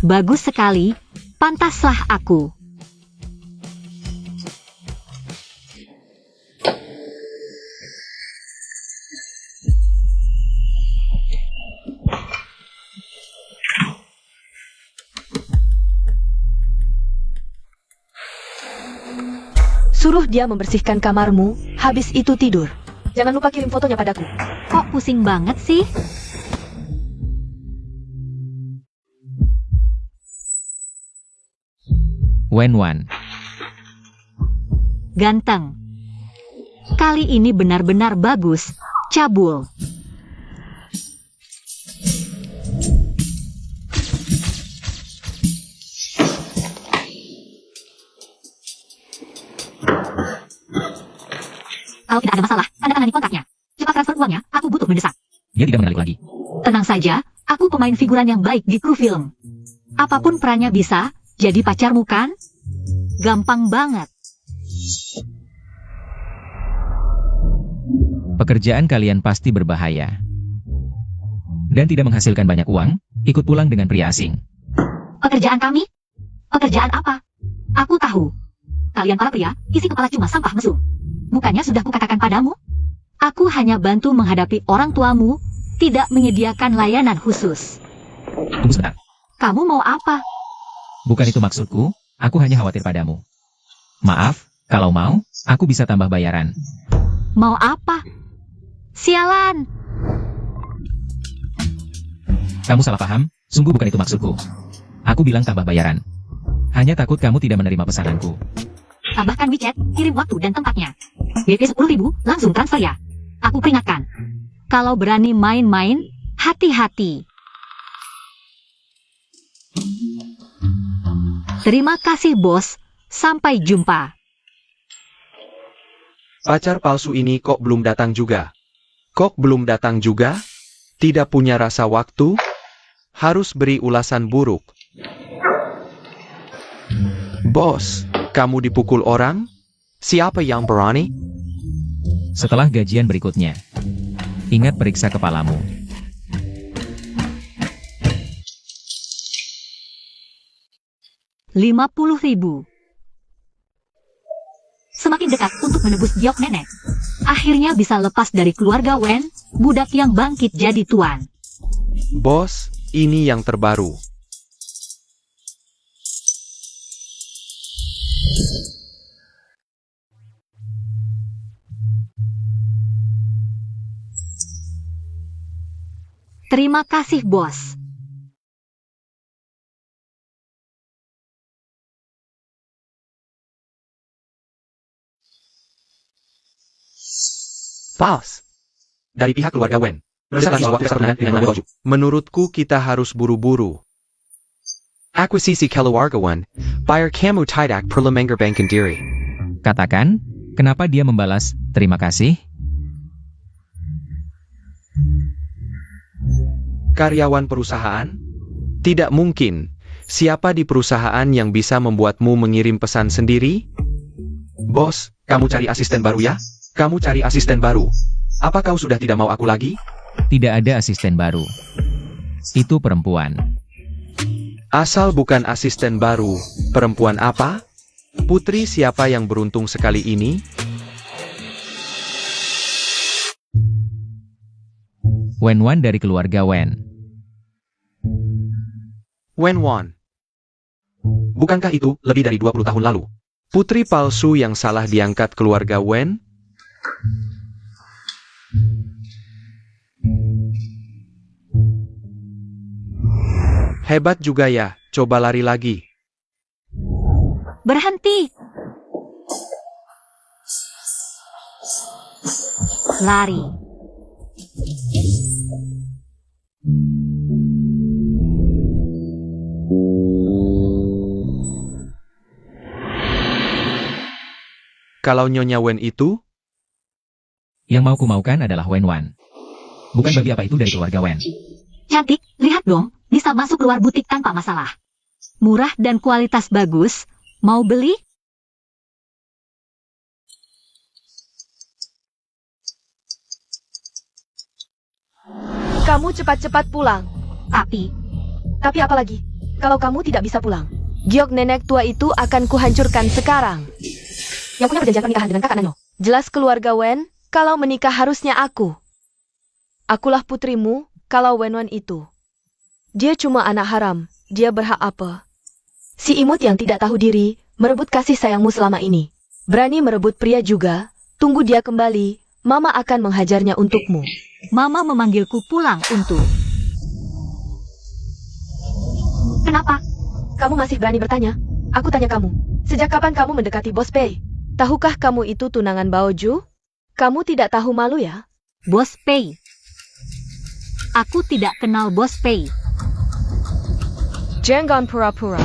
Bagus sekali, pantaslah aku. Suruh dia membersihkan kamarmu, habis itu tidur. Jangan lupa kirim fotonya padaku. Kok pusing banget sih? Wenwan. Ganteng. Kali ini benar-benar bagus, cabul. Kalau tidak ada masalah, Anda tangani kontaknya. Cepat transfer uangnya, aku butuh mendesak. Dia tidak menarik lagi. Tenang saja, aku pemain figuran yang baik di kru film. Apapun perannya bisa, jadi pacarmu kan? Gampang banget. Pekerjaan kalian pasti berbahaya. Dan tidak menghasilkan banyak uang, ikut pulang dengan pria asing. Pekerjaan kami? Pekerjaan apa? Aku tahu. Kalian para pria, isi kepala cuma sampah mesum. Bukannya sudah kukatakan padamu? Aku hanya bantu menghadapi orang tuamu, tidak menyediakan layanan khusus. Tunggu sebentar. Kamu mau apa? Bukan itu maksudku, aku hanya khawatir padamu. Maaf, kalau mau, aku bisa tambah bayaran. Mau apa? Sialan! Kamu salah paham, sungguh bukan itu maksudku. Aku bilang tambah bayaran. Hanya takut kamu tidak menerima pesananku. Tambahkan WeChat, kirim waktu dan tempatnya. BP 10.000, langsung transfer ya. Aku peringatkan. Kalau berani main-main, hati-hati. Terima kasih bos, sampai jumpa. Pacar palsu ini kok belum datang juga? Kok belum datang juga? Tidak punya rasa waktu? Harus beri ulasan buruk. Bos, kamu dipukul orang? Siapa yang berani? Setelah gajian berikutnya, ingat periksa kepalamu. $50.000. Semakin dekat untuk menebus giok nenek. Akhirnya bisa lepas dari keluarga Wen, budak yang bangkit jadi tuan. Bos, ini yang terbaru. Terima kasih bos. Pals. Dari pihak keluarga Wen. Berdasarkan soal waktu pertunangan dengan mengambil baju. Menurutku kita harus buru-buru. Akuisisi keluarga Wen. Bayar kamu tidak perlu mengorbankan diri. Katakan, kenapa dia membalas, terima kasih? Karyawan perusahaan? Tidak mungkin. Siapa di perusahaan yang bisa membuatmu mengirim pesan sendiri? Bos, kamu cari asisten baru ya? Kamu cari asisten baru. Apa kau sudah tidak mau aku lagi? Tidak ada asisten baru. Itu perempuan. Asal bukan asisten baru, perempuan apa? Putri siapa yang beruntung sekali ini? Wenwan dari keluarga Wen. Wenwan. Bukankah itu lebih dari 20 tahun lalu? Putri palsu yang salah diangkat keluarga Wen? Hebat juga ya, coba lari lagi. Berhenti. Lari. Kalau Nyonya Wen itu? Yang mau kumaukan adalah Wenwan. Bukan babi apa itu dari keluarga Wen. Cantik, lihat dong, bisa masuk keluar butik tanpa masalah. Murah dan kualitas bagus, mau beli? Kamu cepat-cepat pulang. Tapi Tapi apa lagi? Kalau kamu tidak bisa pulang, giok nenek tua itu akan kuhancurkan sekarang. Yang punya perjanjian pernikahan dengan kakak Nanyo. Jelas keluarga Wen, kalau menikah harusnya aku. Akulah putrimu, kalau Wen itu. Dia cuma anak haram, dia berhak apa? Si imut yang tidak tahu diri, merebut kasih sayangmu selama ini. Berani merebut pria juga, tunggu dia kembali, Mama akan menghajarnya untukmu. Mama memanggilku pulang untuk... Kenapa? Kamu masih berani bertanya? Aku tanya kamu, sejak kapan kamu mendekati Bos Pei? Tahukah kamu itu tunangan Baoju? Kamu tidak tahu malu ya? Bos Pei. Aku tidak kenal Bos Pei. Jangan pura-pura.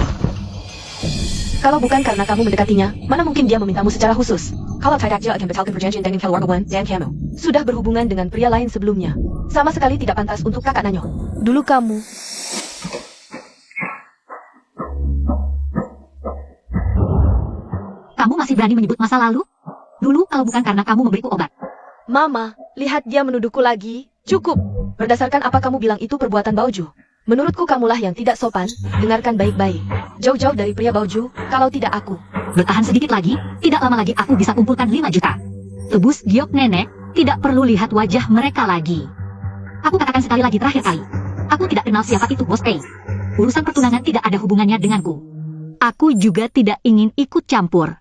Kalau bukan karena kamu mendekatinya, mana mungkin dia memintamu secara khusus? Kalau tidak dia akan batalkan perjanjian dengan keluarga Wen dan kamu. Sudah berhubungan dengan pria lain sebelumnya. Sama sekali tidak pantas untuk kakak Nanyo. Dulu kamu... Kamu masih berani menyebut masa lalu? Dulu kalau bukan karena kamu memberiku obat. Mama, lihat dia menuduhku lagi. Cukup. Berdasarkan apa kamu bilang itu perbuatan Baoju. Menurutku kamulah yang tidak sopan. Dengarkan baik-baik. Jauh-jauh dari pria Baoju, kalau tidak aku. Bertahan sedikit lagi, tidak lama lagi aku bisa kumpulkan 5 juta. Tebus giok nenek, tidak perlu lihat wajah mereka lagi. Aku katakan sekali lagi terakhir kali. Aku tidak kenal siapa itu Bos Pei. Urusan pertunangan tidak ada hubungannya denganku. Aku juga tidak ingin ikut campur.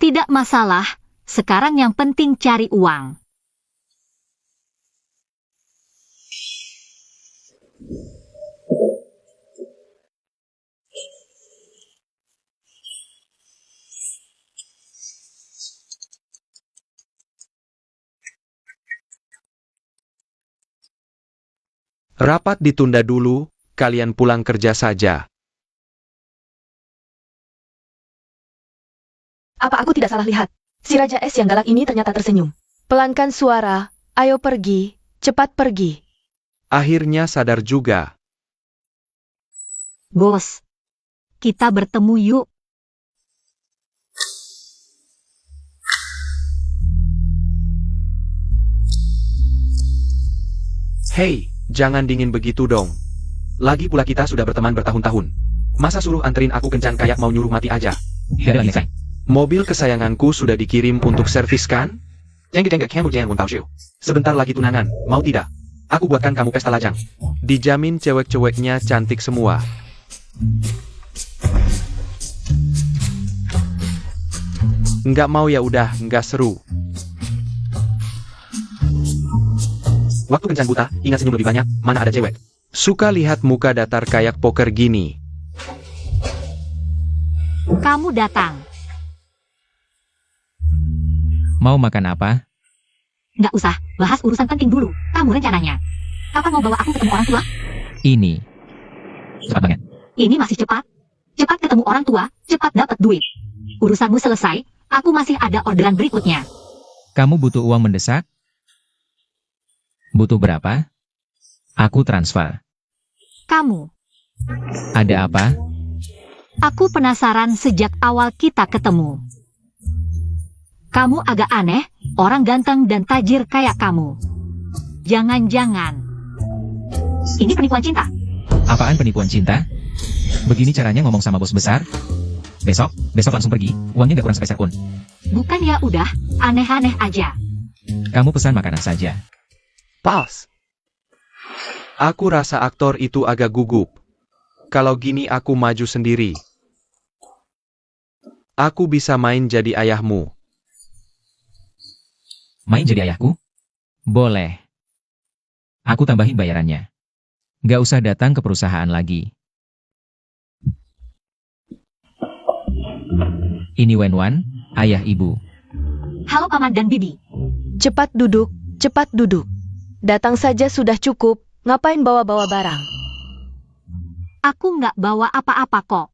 Tidak masalah, sekarang yang penting cari uang. Rapat ditunda dulu, kalian pulang kerja saja. Apa aku tidak salah lihat? Si Raja Es yang galak ini ternyata tersenyum. Pelankan suara, ayo pergi, cepat pergi. Akhirnya sadar juga. Bos, kita bertemu yuk. Hei, jangan dingin begitu dong. Lagi pula kita sudah berteman bertahun-tahun. Masa suruh anterin aku kencan kayak mau nyuruh mati aja? Mobil kesayanganku sudah dikirim untuk servis kan? Sebentar lagi tunangan, mau tidak? Aku buatkan kamu pesta lajang. Dijamin cewek-ceweknya cantik semua. Nggak mau ya udah, nggak seru. Waktu kencan buta, ingat senyum lebih banyak, mana ada cewek. Suka lihat muka datar kayak poker gini. Kamu datang. Mau makan apa? Nggak usah, bahas urusan penting dulu. Kamu rencananya. Kapan mau bawa aku ketemu orang tua? Ini. Cepat banget. Ini masih cepat. Cepat ketemu orang tua, cepat dapat duit. Urusanmu selesai, aku masih ada orderan berikutnya. Kamu butuh uang mendesak? Butuh berapa? Aku transfer. Kamu. Ada apa? Aku penasaran sejak awal kita ketemu. Kamu agak aneh, orang ganteng dan tajir kayak kamu. Jangan-jangan. Ini penipuan cinta. Apaan penipuan cinta? Begini caranya ngomong sama bos besar? Besok langsung pergi, uangnya gak kurang sepeser pun. Bukan ya udah, aneh-aneh aja. Kamu pesan makanan saja. Pas. Aku rasa aktor itu agak gugup. Kalau gini aku maju sendiri. Aku bisa main jadi ayahmu. Main jadi ayahku? Boleh. Aku tambahin bayarannya. Gak usah datang ke perusahaan lagi. Ini Wenwan, ayah ibu. Halo Paman dan Bibi. Cepat duduk, cepat duduk. Datang saja sudah cukup, ngapain bawa-bawa barang? Aku nggak bawa apa-apa kok.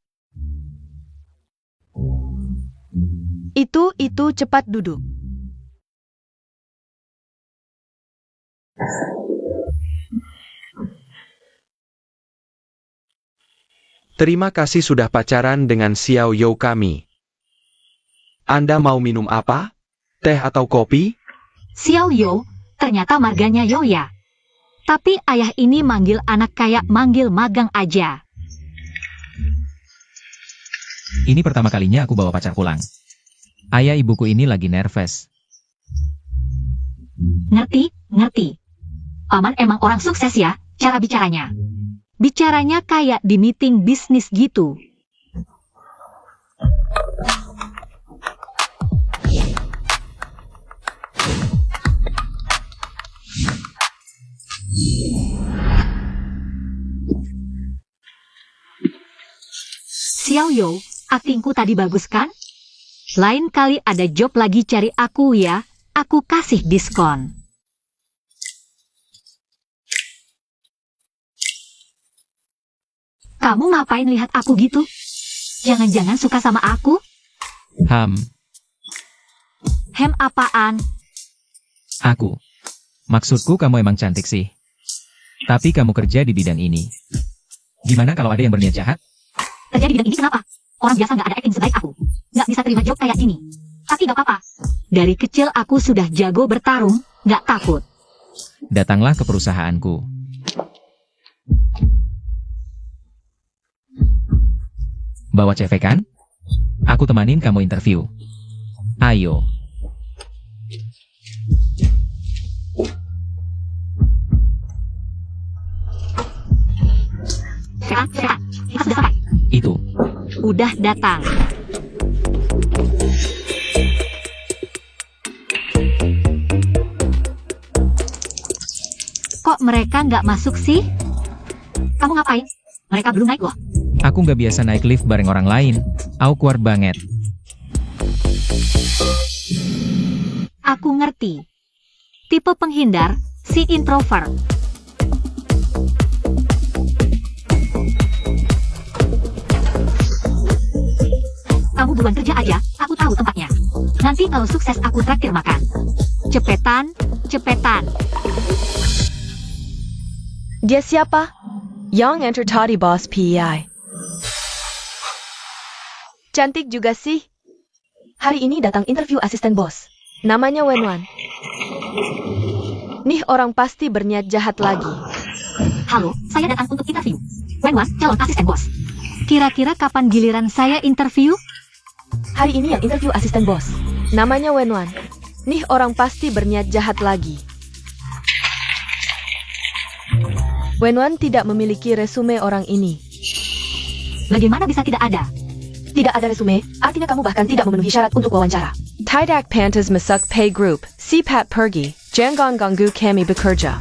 Itu cepat duduk. Terima kasih sudah pacaran dengan Xiao You kami. Anda mau minum apa? Teh atau kopi? Xiao Yo, ternyata marganya Yoya. Tapi ayah ini manggil anak kayak manggil magang aja. Ini pertama kalinya aku bawa pacar pulang. Ayah ibuku ini lagi nervous. Ngerti, ngerti. Paman emang orang sukses ya, cara bicaranya. Bicaranya kayak di meeting bisnis gitu. Xiao Yo, aktingku tadi bagus kan? Lain kali ada job lagi cari aku ya, aku kasih diskon. Kamu ngapain lihat aku gitu? Jangan-jangan suka sama aku? Hem apaan? Aku. Maksudku kamu emang cantik sih. Tapi kamu kerja di bidang ini. Gimana kalau ada yang berniat jahat? Kerja di bidang ini kenapa? Orang biasa nggak ada acting sebaik aku. Nggak bisa terima job kayak gini. Tapi nggak apa-apa. Dari kecil aku sudah jago bertarung, nggak takut. Datanglah ke perusahaanku. Bawa CV kan? Aku temanin kamu interview. Ayo. Sehat, sehat. Kita sudah sampai. Itu. Udah datang. Kok mereka nggak masuk sih? Kamu ngapain? Mereka belum naik loh. Aku nggak biasa naik lift bareng orang lain. Awkward banget. Aku ngerti. Tipe penghindar, si introvert. Kamu buruan kerja aja, aku tahu tempatnya. Nanti kalau sukses aku traktir makan. Cepetan, cepetan. Dia siapa? Young Entertati Boss PEI. Cantik juga sih. Hari ini datang interview asisten bos. Namanya Wenwan. Nih orang pasti berniat jahat lagi. Halo, saya datang untuk interview. Wenwan, calon asisten bos. Kira-kira kapan giliran saya interview? Hari ini yang interview asisten bos. Namanya Wenwan. Nih orang pasti berniat jahat lagi. Wenwan tidak memiliki resume orang ini. Bagaimana bisa tidak ada? Tidak ada resume, artinya kamu bahkan tidak memenuhi syarat untuk wawancara. Tidak pantas masuk pay group, si Pat pergi, jangan ganggu kami bekerja.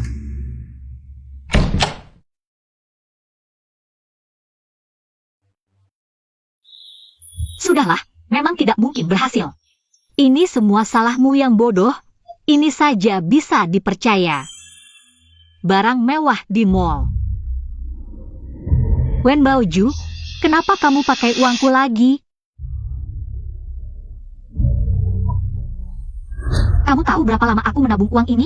Sudahlah, memang tidak mungkin berhasil. Ini semua salahmu yang bodoh, ini saja bisa dipercaya. Barang mewah di mall. Wen Baoju, kenapa kamu pakai uangku lagi? Kamu tahu berapa lama aku menabung uang ini?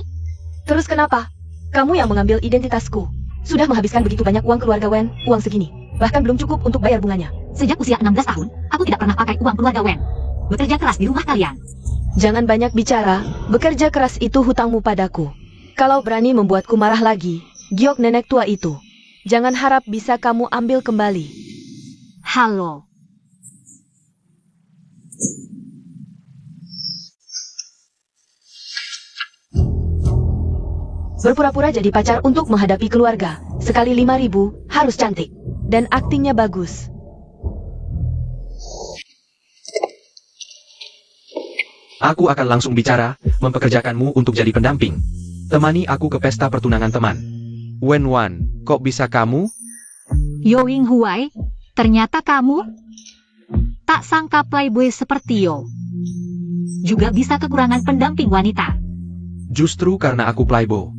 Terus kenapa? Kamu yang mengambil identitasku. Sudah menghabiskan begitu banyak uang keluarga Wen, uang segini. Bahkan belum cukup untuk bayar bunganya. Sejak usia 16 tahun, aku tidak pernah pakai uang keluarga Wen. Bekerja keras di rumah kalian. Jangan banyak bicara, bekerja keras itu hutangmu padaku. Kalau berani membuatku marah lagi, giok nenek tua itu. Jangan harap bisa kamu ambil kembali. Halo. Berpura-pura jadi pacar untuk menghadapi keluarga. Sekali 5.000, harus cantik. Dan aktingnya bagus. Aku akan langsung bicara, mempekerjakanmu untuk jadi pendamping. Temani aku ke pesta pertunangan teman. Wenwan, kok bisa kamu? Yo Ying Huai, ternyata kamu? Tak sangka playboy seperti Yo. Juga bisa kekurangan pendamping wanita. Justru karena aku playboy.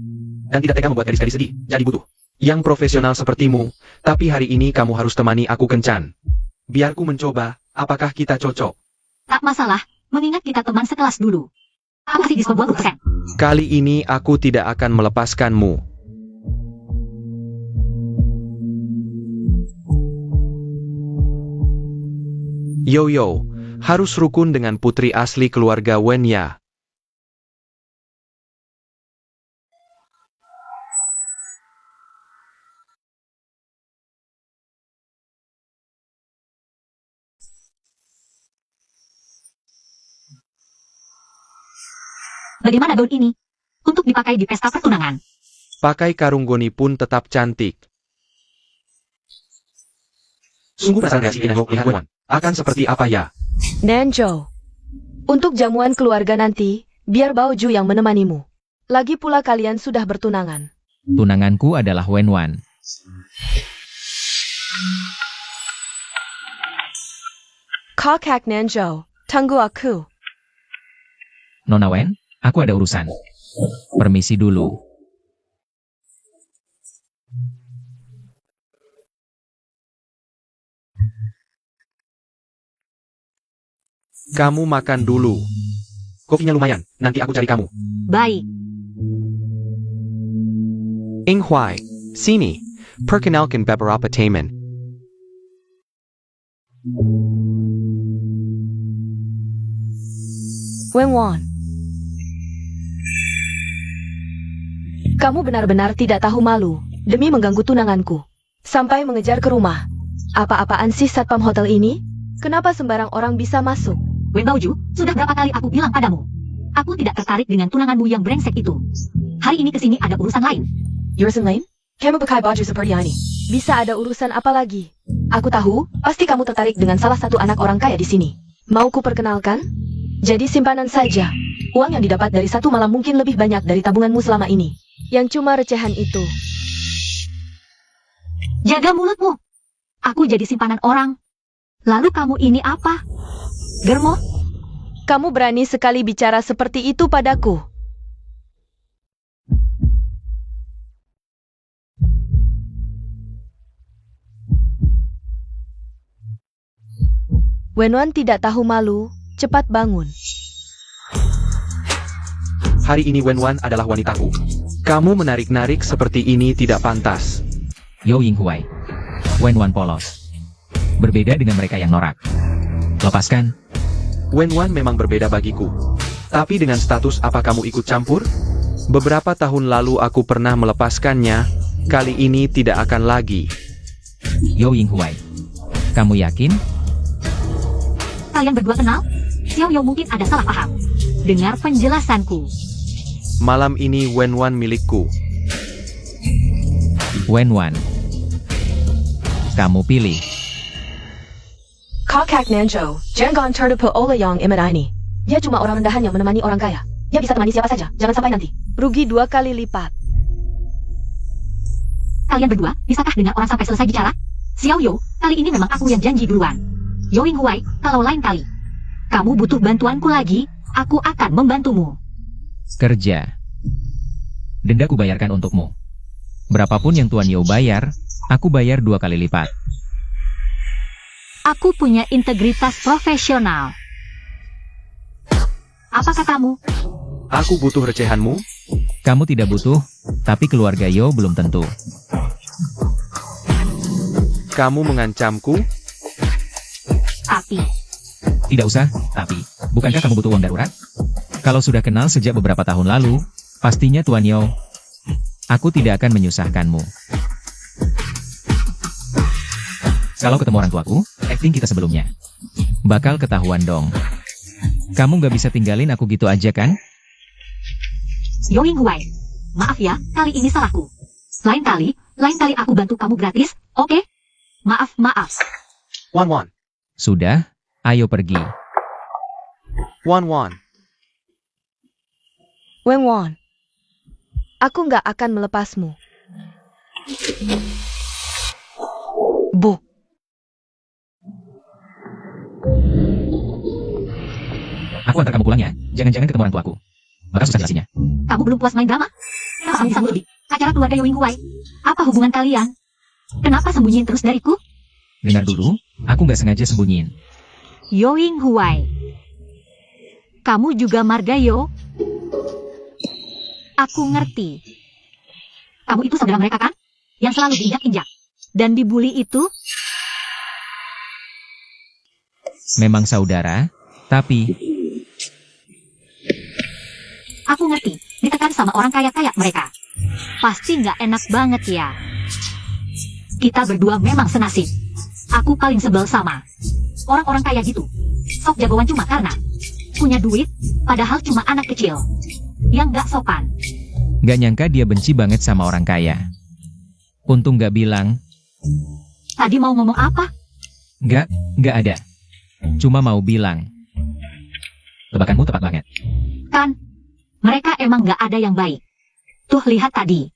Dan tidak tega membuat gadis-gadis sedih, jadi butuh yang profesional sepertimu. Tapi hari ini kamu harus temani aku kencan. Biar ku mencoba, apakah kita cocok? Tak masalah, mengingat kita teman sekelas dulu. Aku kasih diskon 20%. Kali ini aku tidak akan melepaskanmu. Yo, harus rukun dengan putri asli keluarga Wen ya. Bagaimana gaun ini? Untuk dipakai di pesta pertunangan. Pakai karung goni pun tetap cantik. Sungguh penasaran si Inahok lihat Wenwan. Akan seperti apa ya? Nanjo. Untuk jamuan keluarga nanti, biar Baoju yang menemanimu. Lagi pula kalian sudah bertunangan. Tunanganku adalah Wenwan. Kakak Nanjo, tunggu aku. Nona Wen, aku ada urusan. Permisi dulu. Kamu makan dulu. Kopinya lumayan, nanti aku cari kamu. Baik. Ing Huai, sini. Perkenalkan beberapa teman. Wenwan. Kamu benar-benar tidak tahu malu, demi mengganggu tunanganku. Sampai mengejar ke rumah. Apa-apaan sih satpam hotel ini? Kenapa sembarang orang bisa masuk? Wen Baoju, sudah berapa kali aku bilang padamu? Aku tidak tertarik dengan tunanganmu yang brengsek itu. Hari ini kesini ada urusan lain. Urusan lain? Kamu pakai baju seperti ini. Bisa ada urusan apa lagi? Aku tahu, pasti kamu tertarik dengan salah satu anak orang kaya di sini. Mau ku perkenalkan? Jadi simpanan saja. Uang yang didapat dari satu malam mungkin lebih banyak dari tabunganmu selama ini. Yang cuma recehan itu. Jaga mulutmu. Aku jadi simpanan orang. Lalu kamu ini apa? Germo? Kamu berani sekali bicara seperti itu padaku. Wenwan tidak tahu malu, cepat bangun. Hari ini Wenwan adalah wanitaku. Kamu menarik-narik seperti ini tidak pantas. Yo Ying Huai. Wenwan polos. Berbeda dengan mereka yang norak. Lepaskan. Wenwan memang berbeda bagiku. Tapi dengan status apa kamu ikut campur? Beberapa tahun lalu aku pernah melepaskannya. Kali ini tidak akan lagi. Yo Ying Huai. Kamu yakin? Kalian berdua kenal? Xiao Yo mungkin ada salah paham. Dengar penjelasanku. Malam ini Wenwan milikku. Wenwan. Kamu pilih. Kakak Nanjo, jangan tertipu oleh yang imut ini. Dia cuma orang rendahan yang menemani orang kaya. Dia bisa temani siapa saja, jangan sampai nanti. Rugi 2 kali lipat. Kalian berdua, bisakah dengar orang sampai selesai bicara? Xiao Yo, kali ini memang aku yang janji duluan. Yo Ying Huai, kalau lain kali kamu butuh bantuanku lagi, aku akan membantumu. Kerja. Denda ku bayarkan untukmu. Berapapun yang Tuan Yo bayar, aku bayar 2 kali lipat. Aku punya integritas profesional. Apa katamu? Aku butuh recehanmu. Kamu tidak butuh, tapi keluarga Yo belum tentu. Kamu mengancamku. Tapi Tidak usah, tapi, bukankah kamu butuh uang darurat? Kalau sudah kenal sejak beberapa tahun lalu, pastinya Tuan Yo. Aku tidak akan menyusahkanmu. Kalau ketemu orang tuaku, acting kita sebelumnya. Bakal ketahuan dong. Kamu gak bisa tinggalin aku gitu aja kan? Yo Ying Huai, maaf ya, kali ini salahku. Lain kali aku bantu kamu gratis, oke? Maaf. Wan. Sudah, ayo pergi. Wan. Wenwan. Aku nggak akan melepasmu. Bu. Aku antar kamu pulang ya, jangan-jangan ketemu orang tuaku. Bakal susah jelasinnya. Kamu belum puas main drama? Kenapa kamu disambut di acara keluarga Yo Ying Huai? Apa hubungan kalian? Kenapa sembunyiin terus dariku? Dengar dulu, aku nggak sengaja sembunyiin. Yo Ying Huai, kamu juga marga Yo? Aku ngerti. Kamu itu saudara mereka kan? Yang selalu diinjak-injak dan dibully itu? Memang saudara, tapi Aku ngerti, ditekan sama orang kaya-kaya mereka. Pasti nggak enak banget ya. Kita berdua memang senasib. Aku paling sebel sama orang-orang kaya gitu. Sok jagoan cuma karena punya duit, padahal cuma anak kecil. yang gak sopan. Gak nyangka dia benci banget sama orang kaya. Untung gak bilang. Tadi mau ngomong apa? Gak ada. Cuma mau bilang. Tebakanmu tepat banget. Kan, mereka emang gak ada yang baik. Tuh lihat tadi.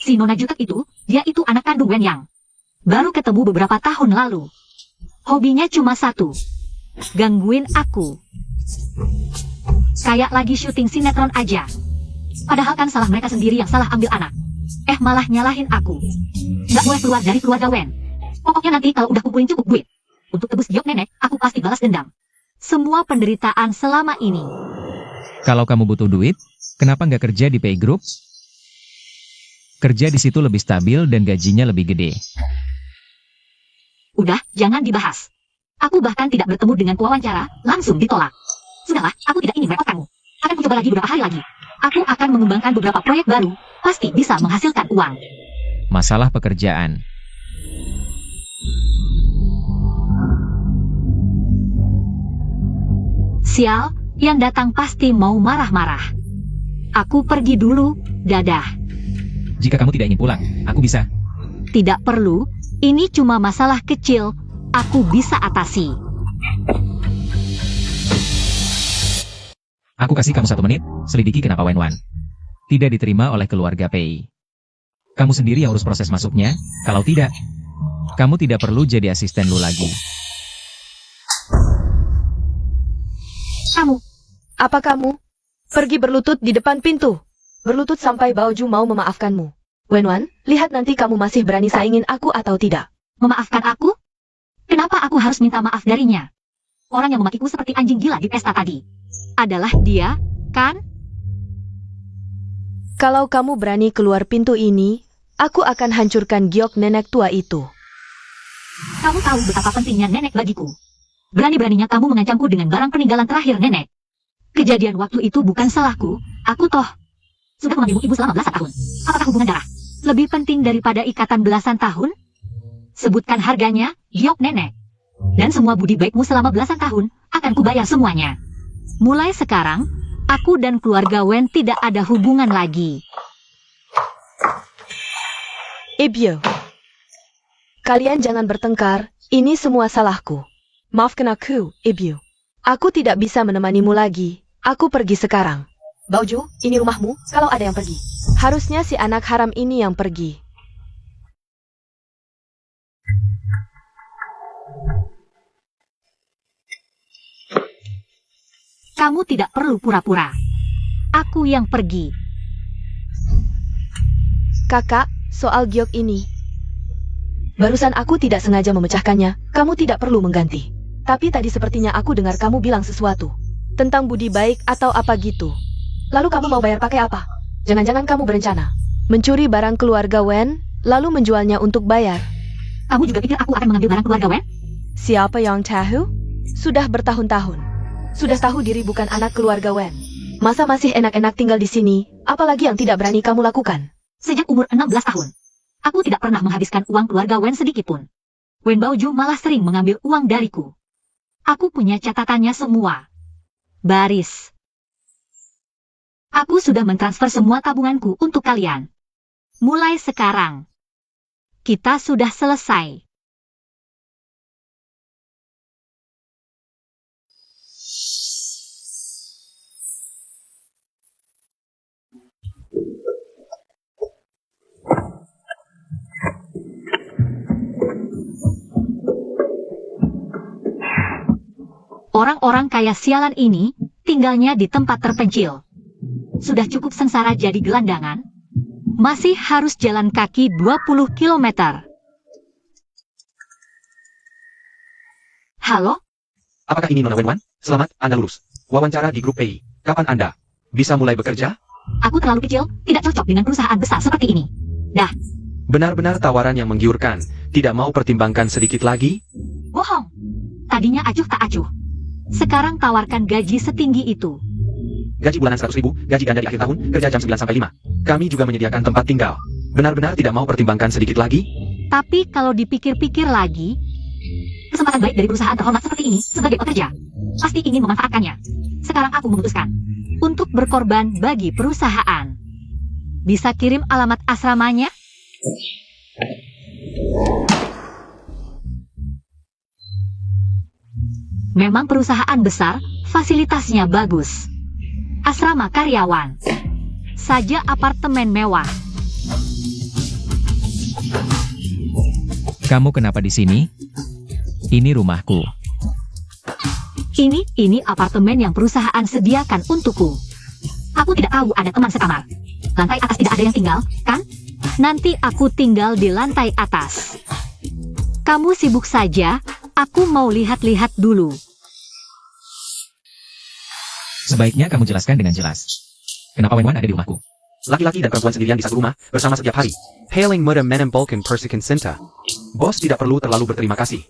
Si Nona Jutek itu, dia itu anak kandung Wen Yang. Baru ketemu beberapa tahun lalu. Hobinya cuma satu. Gangguin aku. Kayak lagi syuting sinetron aja. Padahal kan salah mereka sendiri yang salah ambil anak. Malah nyalahin aku. Gak boleh keluar dari keluarga Wen. Pokoknya nanti kalau udah kumpulin cukup duit untuk tebus giok nenek, aku pasti balas dendam. Semua penderitaan selama ini. Kalau kamu butuh duit, kenapa nggak kerja di Pay Group? Kerja di situ lebih stabil dan gajinya lebih gede. Udah, jangan dibahas. Aku bahkan tidak bertemu dengan pewawancara, langsung ditolak. Sudahlah, aku tidak ingin merepotkanmu. Akan kucoba lagi beberapa hari lagi. Aku akan mengembangkan beberapa proyek baru, pasti bisa menghasilkan uang. Masalah pekerjaan. Sial, yang datang pasti mau marah-marah. Aku pergi dulu, dadah. Jika kamu tidak ingin pulang, aku bisa. Tidak perlu, ini cuma masalah kecil, aku bisa atasi. Aku kasih kamu 1 menit, selidiki kenapa Wenwan tidak diterima oleh keluarga Pei. Kamu sendiri yang urus proses masuknya, kalau tidak, kamu tidak perlu jadi asisten lu lagi. Kamu, Apa kamu? Pergi berlutut di depan pintu. Berlutut sampai Baoju mau memaafkanmu. Wenwan, lihat nanti kamu masih berani saingin aku atau tidak. memaafkan aku? Kenapa aku harus minta maaf darinya? Orang yang memakiku seperti anjing gila di pesta tadi adalah dia, kan? Kalau kamu berani keluar pintu ini, aku akan hancurkan giok nenek tua itu. Kamu tahu betapa pentingnya nenek bagiku. Berani-beraninya kamu mengancamku dengan barang peninggalan terakhir nenek. Kejadian waktu itu bukan salahku, aku toh sudah mengambil ibu selama belasan tahun. Apakah hubungan darah lebih penting daripada ikatan belasan tahun? Sebutkan harganya, giok nenek. Dan semua budi baikmu selama belasan tahun, akan kubayar semuanya. Mulai sekarang, aku dan keluarga Wen tidak ada hubungan lagi. Ibyo. Kalian jangan bertengkar, ini semua salahku. Maafkan aku, Ibyo. Aku tidak bisa menemanimu lagi, aku pergi sekarang. Baoju, ini rumahmu, kalau ada yang pergi. Harusnya si anak haram ini yang pergi. Kamu tidak perlu pura-pura. Aku yang pergi. Kakak, soal giok ini. Barusan aku tidak sengaja memecahkannya, kamu tidak perlu mengganti. Tapi tadi sepertinya aku dengar kamu bilang sesuatu. Tentang budi baik atau apa gitu. Lalu kamu mau bayar pakai apa? Jangan-jangan kamu berencana mencuri barang keluarga Wen, lalu menjualnya untuk bayar. Kamu juga pikir aku akan mengambil barang keluarga Wen? Siapa yang tahu? Sudah bertahun-tahun. Sudah tahu diri bukan anak keluarga Wen. Masa masih enak-enak tinggal di sini, apalagi yang tidak berani kamu lakukan? Sejak umur 16 tahun, aku tidak pernah menghabiskan uang keluarga Wen sedikitpun. Wen Baoju malah sering mengambil uang dariku. Aku punya catatannya semua. Baris. Aku sudah mentransfer semua tabunganku untuk kalian. Mulai sekarang, kita sudah selesai. Orang-orang kaya sialan ini tinggalnya di tempat terpencil. Sudah cukup sengsara jadi gelandangan, masih harus jalan kaki 20 km. Halo? Apakah ini Nona Wenwan? Selamat, Anda lulus. Wawancara di grup PI. Kapan Anda bisa mulai bekerja? Aku terlalu kecil, tidak cocok dengan perusahaan besar seperti ini. Dah. Benar-benar tawaran yang menggiurkan. Tidak mau pertimbangkan sedikit lagi? Bohong. Tadinya acuh tak acuh. Sekarang tawarkan gaji setinggi itu. Gaji bulanan 100.000, gaji ganda di akhir tahun, kerja jam 9 sampai 5. Kami juga menyediakan tempat tinggal. Benar-benar tidak mau pertimbangkan sedikit lagi? Tapi kalau dipikir-pikir lagi, kesempatan baik dari perusahaan terhormat seperti ini sebagai pekerja, pasti ingin memanfaatkannya. Sekarang aku memutuskan. untuk berkorban bagi perusahaan. Bisa kirim alamat asramanya? Memang perusahaan besar, fasilitasnya bagus. Asrama karyawan. Saja apartemen mewah. Kamu kenapa di sini? Ini rumahku. Ini apartemen yang perusahaan sediakan untukku. Aku tidak tahu ada teman sekamar. Lantai atas tidak ada yang tinggal, kan? Nanti aku tinggal di lantai atas. Kamu sibuk saja, aku mau lihat-lihat dulu. Sebaiknya kamu jelaskan dengan jelas. Kenapa Wenwan ada di rumahku? Laki-laki dan perempuan sendirian di satu rumah, bersama setiap hari. Hailing muda menempelkan persikan cinta. Bos tidak perlu terlalu berterima kasih.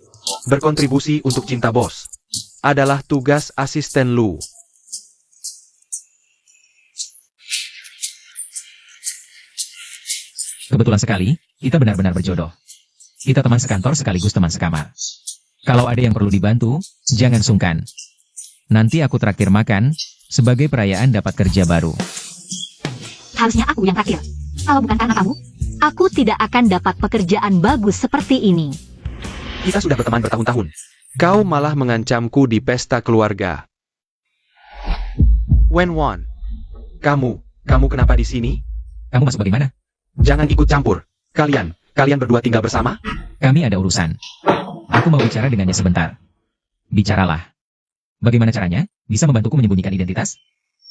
Berkontribusi untuk cinta bos adalah tugas asisten Lu. Kebetulan sekali, kita benar-benar berjodoh. Kita teman sekantor sekaligus teman sekamar. Kalau ada yang perlu dibantu, jangan sungkan. Nanti aku traktir makan, sebagai perayaan dapat kerja baru. Harusnya aku yang traktir. Kalau bukan karena kamu, aku tidak akan dapat pekerjaan bagus seperti ini. Kita sudah berteman bertahun-tahun. Kau malah mengancamku di pesta keluarga. Wenwan, kamu kenapa di sini? Kamu masuk bagaimana? Jangan ikut campur. Kalian berdua tinggal bersama? Kami ada urusan. Aku mau bicara dengannya sebentar. Bicaralah. Bagaimana caranya? Bisa membantuku menyembunyikan identitas?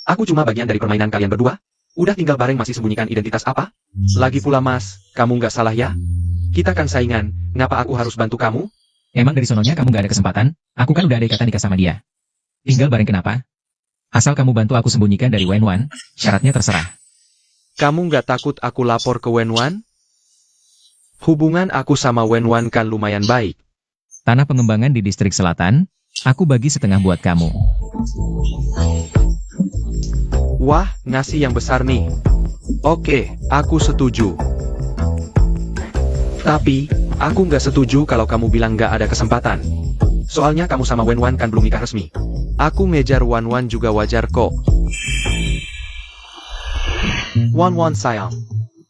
Aku cuma bagian dari permainan kalian berdua. Udah tinggal bareng masih sembunyikan identitas apa? Lagi pula mas, kamu nggak salah ya? Kita kan saingan, ngapa aku harus bantu kamu? Emang dari sononya kamu nggak ada kesempatan? Aku kan udah ada ikatan nikah sama dia. Tinggal bareng kenapa? Asal kamu bantu aku sembunyikan dari Wenwan, syaratnya terserah. Kamu nggak takut aku lapor ke Wenwan? Hubungan aku sama Wenwan kan lumayan baik. Tanah pengembangan di distrik selatan, aku bagi setengah buat kamu. Wah, ngasih yang besar nih. Oke, aku setuju. Tapi, aku nggak setuju kalau kamu bilang nggak ada kesempatan. Soalnya kamu sama Wenwan kan belum nikah resmi. Aku ngejar Wenwan juga wajar kok. Wenwan sayang,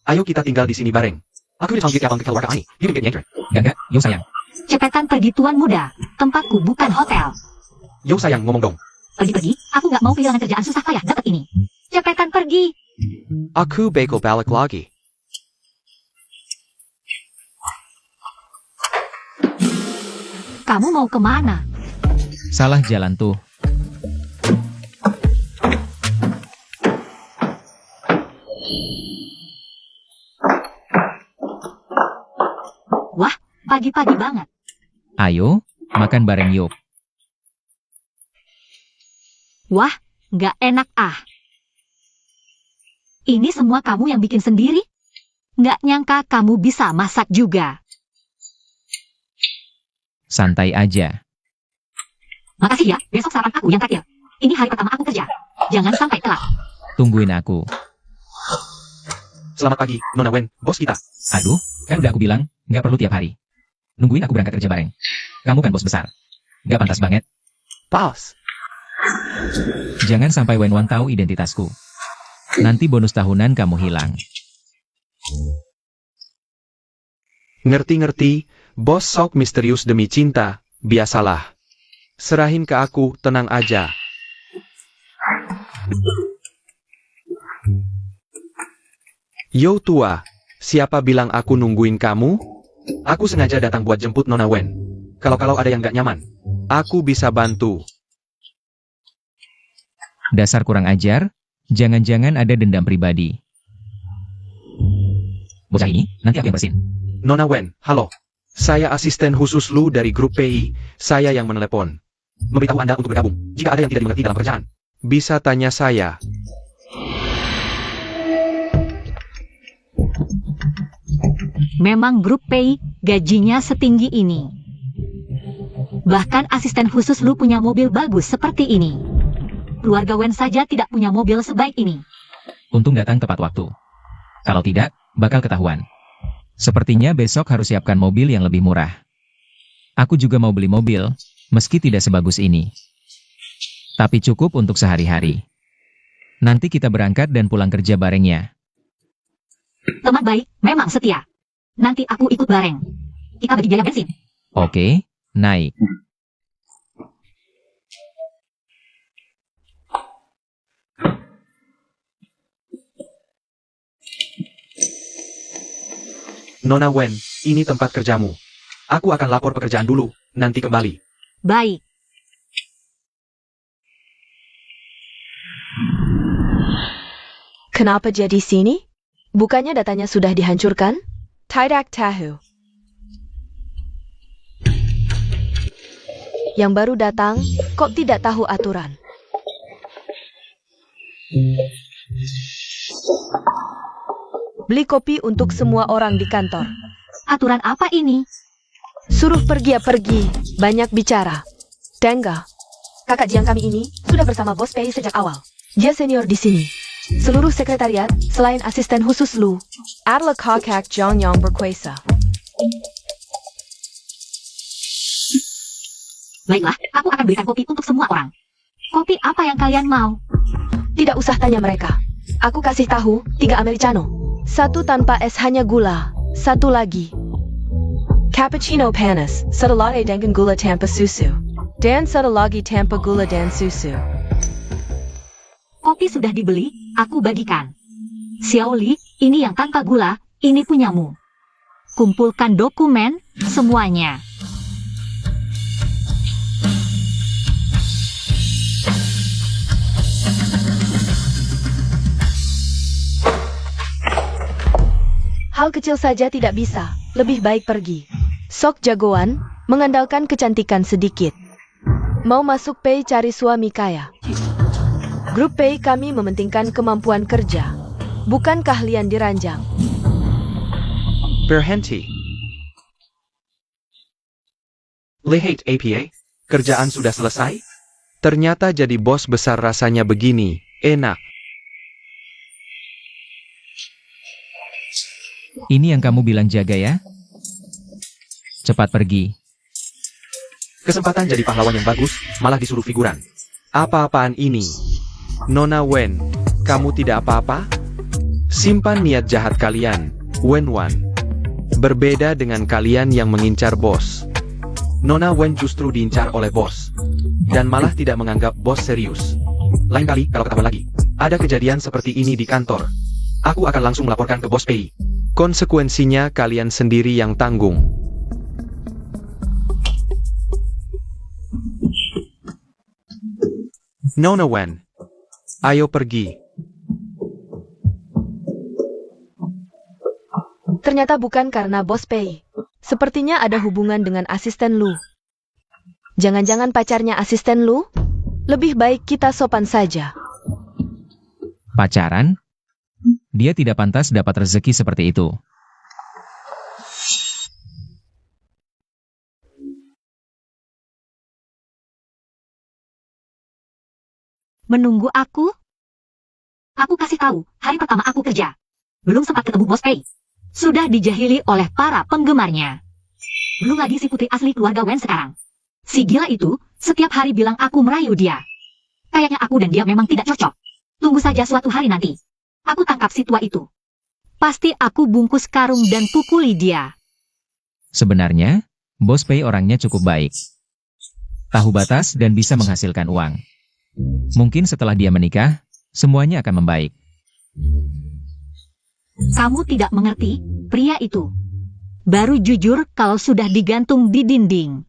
ayo kita tinggal di sini bareng. Aku dipanggil keluarga ini. Gak, yo sayang. Cepetan pergi tuan muda, tempatku bukan hotel. Yo sayang, ngomong dong. Pergi, aku nggak mau kehilangan kerjaan susah payah dapat ini. Cepetan pergi. Aku bakal balik lagi. Kamu mau kemana? Salah jalan tuh. Wah, pagi-pagi banget. Ayo, makan bareng yuk. Wah, nggak enak ah. Ini semua kamu yang bikin sendiri? Nggak nyangka kamu bisa masak juga. Santai aja. Makasih ya, besok sarapan aku yang terakhir. Ini hari pertama aku kerja. Jangan sampai telat. Tungguin aku. Selamat pagi, Nona Wen, bos kita. Aduh, kan udah aku bilang, nggak perlu tiap hari. Nungguin aku berangkat kerja bareng. Kamu kan bos besar. Nggak pantas banget. Pas. Jangan sampai Wenwan tahu identitasku. Nanti bonus tahunan kamu hilang. Ngerti-ngerti, bos sok misterius demi cinta, biasalah. Serahin ke aku, tenang aja. Yo tua, siapa bilang aku nungguin kamu? Aku sengaja datang buat jemput Nona Wen. Kalau ada yang gak nyaman, aku bisa bantu. Dasar kurang ajar, jangan-jangan ada dendam pribadi. Bocah ini, nanti aku yang bersin. Nona Wen, halo. Saya asisten khusus Lu dari grup PI, saya yang menelepon. Memberitahu Anda untuk bergabung, jika ada yang tidak dimengerti dalam pekerjaan. Bisa tanya saya. Memang grup PI gajinya setinggi ini. Bahkan asisten khusus lu punya mobil bagus seperti ini. Keluarga Wen saja tidak punya mobil sebaik ini. Untung datang tepat waktu. Kalau tidak, bakal ketahuan. Sepertinya besok harus siapkan mobil yang lebih murah. Aku juga mau beli mobil, meski tidak sebagus ini. Tapi cukup untuk sehari-hari. Nanti kita berangkat dan pulang kerja barengnya. Teman baik, memang setia. Nanti aku ikut bareng. Kita bagi biaya bensin. Oke, naik. Nona Wen, ini tempat kerjamu. Aku akan lapor pekerjaan dulu, nanti kembali. Baik. Kenapa jadi sini? Bukannya datanya sudah dihancurkan? Tidak tahu. Yang baru datang, kok tidak tahu aturan? Beli kopi untuk semua orang di kantor. Aturan apa ini? Suruh pergi ya pergi, banyak bicara. Tengah. Kakak Jiang kami ini sudah bersama Bos Pei sejak awal. Dia senior di sini. Seluruh sekretariat, selain asisten khusus Lu, adalah kakak Jiang yang berkuasa. Baiklah, aku akan belikan kopi untuk semua orang. Kopi apa yang kalian mau? Tidak usah tanya mereka. Aku kasih tahu, 3 americano. 1 tanpa es hanya gula. 1 lagi. Cappuccino panas, 1 latte dengan gula tanpa susu. Dan 1 lagi tanpa gula dan susu. Kopi sudah dibeli, aku bagikan. Xiao Li, ini yang tanpa gula, ini punyamu. Kumpulkan dokumen, semuanya. Hal kecil saja tidak bisa, lebih baik pergi. Sok jagoan, mengandalkan kecantikan sedikit. Mau masuk Pei cari suami kaya. Grup Pei kami mementingkan kemampuan kerja, bukan keahlian diranjang. Berhenti. Lihat APA, kerjaan sudah selesai? Ternyata jadi bos besar rasanya begini, enak. Ini yang kamu bilang jaga ya? Cepat pergi. Kesempatan jadi pahlawan yang bagus, malah disuruh figuran. Apa-apaan ini? Nona Wen, kamu tidak apa-apa? Simpan niat jahat kalian, Wen Wan. Berbeda dengan kalian yang mengincar bos. Nona Wen justru diincar oleh bos. Dan malah tidak menganggap bos serius. Lain kali kalau ketahuan lagi, ada kejadian seperti ini di kantor. Aku akan langsung melaporkan ke Bos Pei. Konsekuensinya kalian sendiri yang tanggung. Nona Wen, ayo pergi. Ternyata bukan karena Bos Pei. Sepertinya ada hubungan dengan asisten Lu. Jangan-jangan pacarnya asisten Lu? Lebih baik kita sopan saja. Pacaran? Dia tidak pantas dapat rezeki seperti itu. Menunggu aku? Aku kasih tahu, hari pertama aku kerja. Belum sempat ketemu Bos Pei. Sudah dijahili oleh para penggemarnya. Belum lagi si putri asli keluarga Wen sekarang. Si gila itu, setiap hari bilang aku merayu dia. Kayaknya aku dan dia memang tidak cocok. Tunggu saja suatu hari nanti. Aku tangkap si tua itu. Pasti aku bungkus karung dan pukuli dia. Sebenarnya, Bos Pei orangnya cukup baik. Tahu batas dan bisa menghasilkan uang. Mungkin setelah dia menikah, semuanya akan membaik. Kamu tidak mengerti, pria itu. Baru jujur kalau sudah digantung di dinding.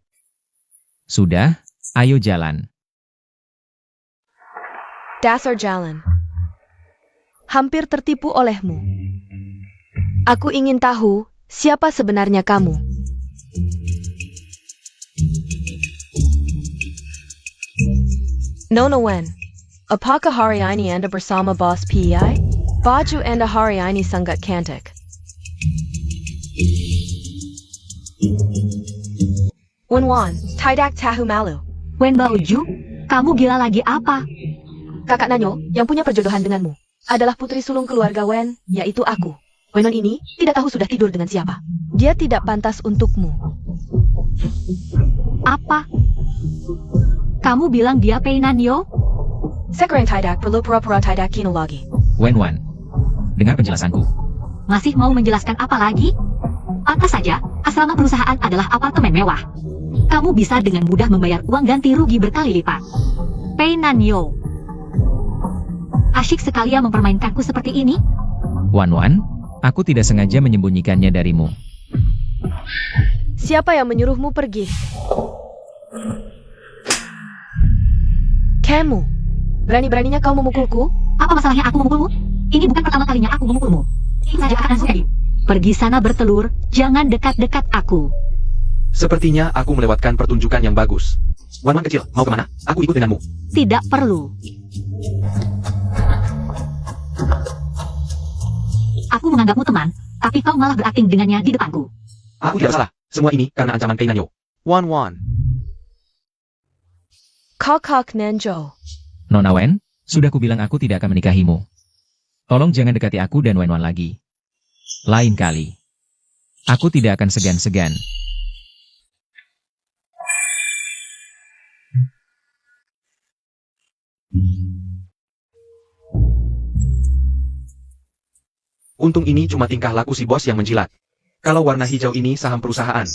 Sudah, ayo jalan. Dasar jalan. Hampir tertipu olehmu. Aku ingin tahu, siapa sebenarnya kamu? Nona Wen, apakah hari ini Anda bersama Bos Pei? Baju Anda hari ini sangat cantik. Wen Wan, tidak tahu malu. Wen Baoju, kamu gila lagi apa? Kakak Nanyo, yang punya perjodohan denganmu, adalah putri sulung keluarga Wen, yaitu aku. Wenon ini tidak tahu sudah tidur dengan siapa. Dia tidak pantas untukmu. Apa? Kamu bilang dia Pei Nanyo? Sekarang tidak perlu pura-pura tidak kino lagi. Wen, dengar penjelasanku. Masih mau menjelaskan apa lagi? Pantas saja, asrama perusahaan adalah apartemen mewah. Kamu bisa dengan mudah membayar uang ganti rugi berkali lipat. Pei Nanyo. Asyik sekali ya mempermainkanku seperti ini. Wan, aku tidak sengaja menyembunyikannya darimu. Siapa yang menyuruhmu pergi? Kamu. Berani-beraninya kau memukulku? Apa masalahnya aku memukulmu? Ini bukan pertama kalinya aku memukulmu. Ini saja akan sudah. Pergi sana bertelur, jangan dekat-dekat aku. Sepertinya aku melewatkan pertunjukan yang bagus. Wan kecil, mau kemana? Aku ikut denganmu. Tidak perlu. Aku menganggapmu teman, tapi kau malah berakting dengannya di depanku. Aku tidak salah. Semua ini karena ancaman Pei Nanyo. Wan. Kakak Nanjo. Nona Wen, sudah kubilang aku tidak akan menikahimu. Tolong jangan dekati aku dan Wen lagi. Lain kali. Aku tidak akan segan-segan. Untung ini cuma tingkah laku si bos yang menjilat. Kalau warna hijau ini saham perusahaan.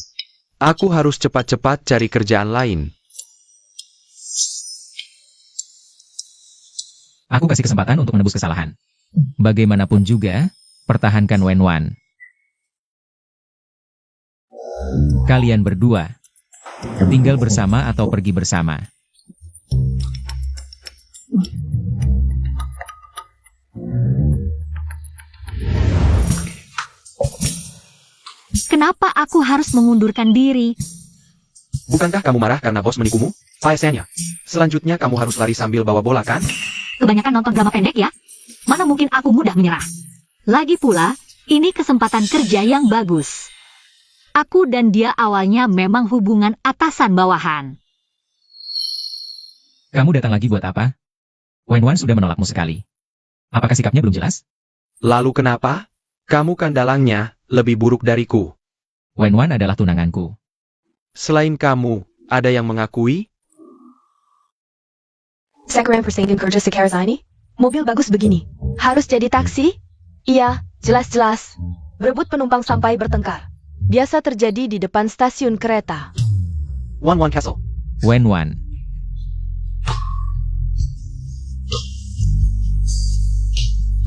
Aku harus cepat-cepat cari kerjaan lain. Aku kasih kesempatan untuk menebus kesalahan. Bagaimanapun juga, pertahankan Wen. Kalian berdua, tinggal bersama atau pergi bersama. Kenapa aku harus mengundurkan diri? Bukankah kamu marah karena bos menikumu? Faesennya. Selanjutnya kamu harus lari sambil bawa bola kan? Kebanyakan nonton drama pendek ya? Mana mungkin aku mudah menyerah. Lagi pula, ini kesempatan kerja yang bagus. Aku dan dia awalnya memang hubungan atasan-bawahan. Kamu datang lagi buat apa? Wen sudah menolakmu sekali. Apakah sikapnya belum jelas? Lalu kenapa? Kamu kan dalangnya lebih buruk dariku. Wen adalah tunanganku. Selain kamu, ada yang mengakui? Sekarang persaingan kerja sekarang ini? Mobil bagus begini. Harus jadi taksi? Iya, jelas-jelas. Berebut penumpang sampai bertengkar. Biasa terjadi di depan stasiun kereta. Wan Castle. Wen.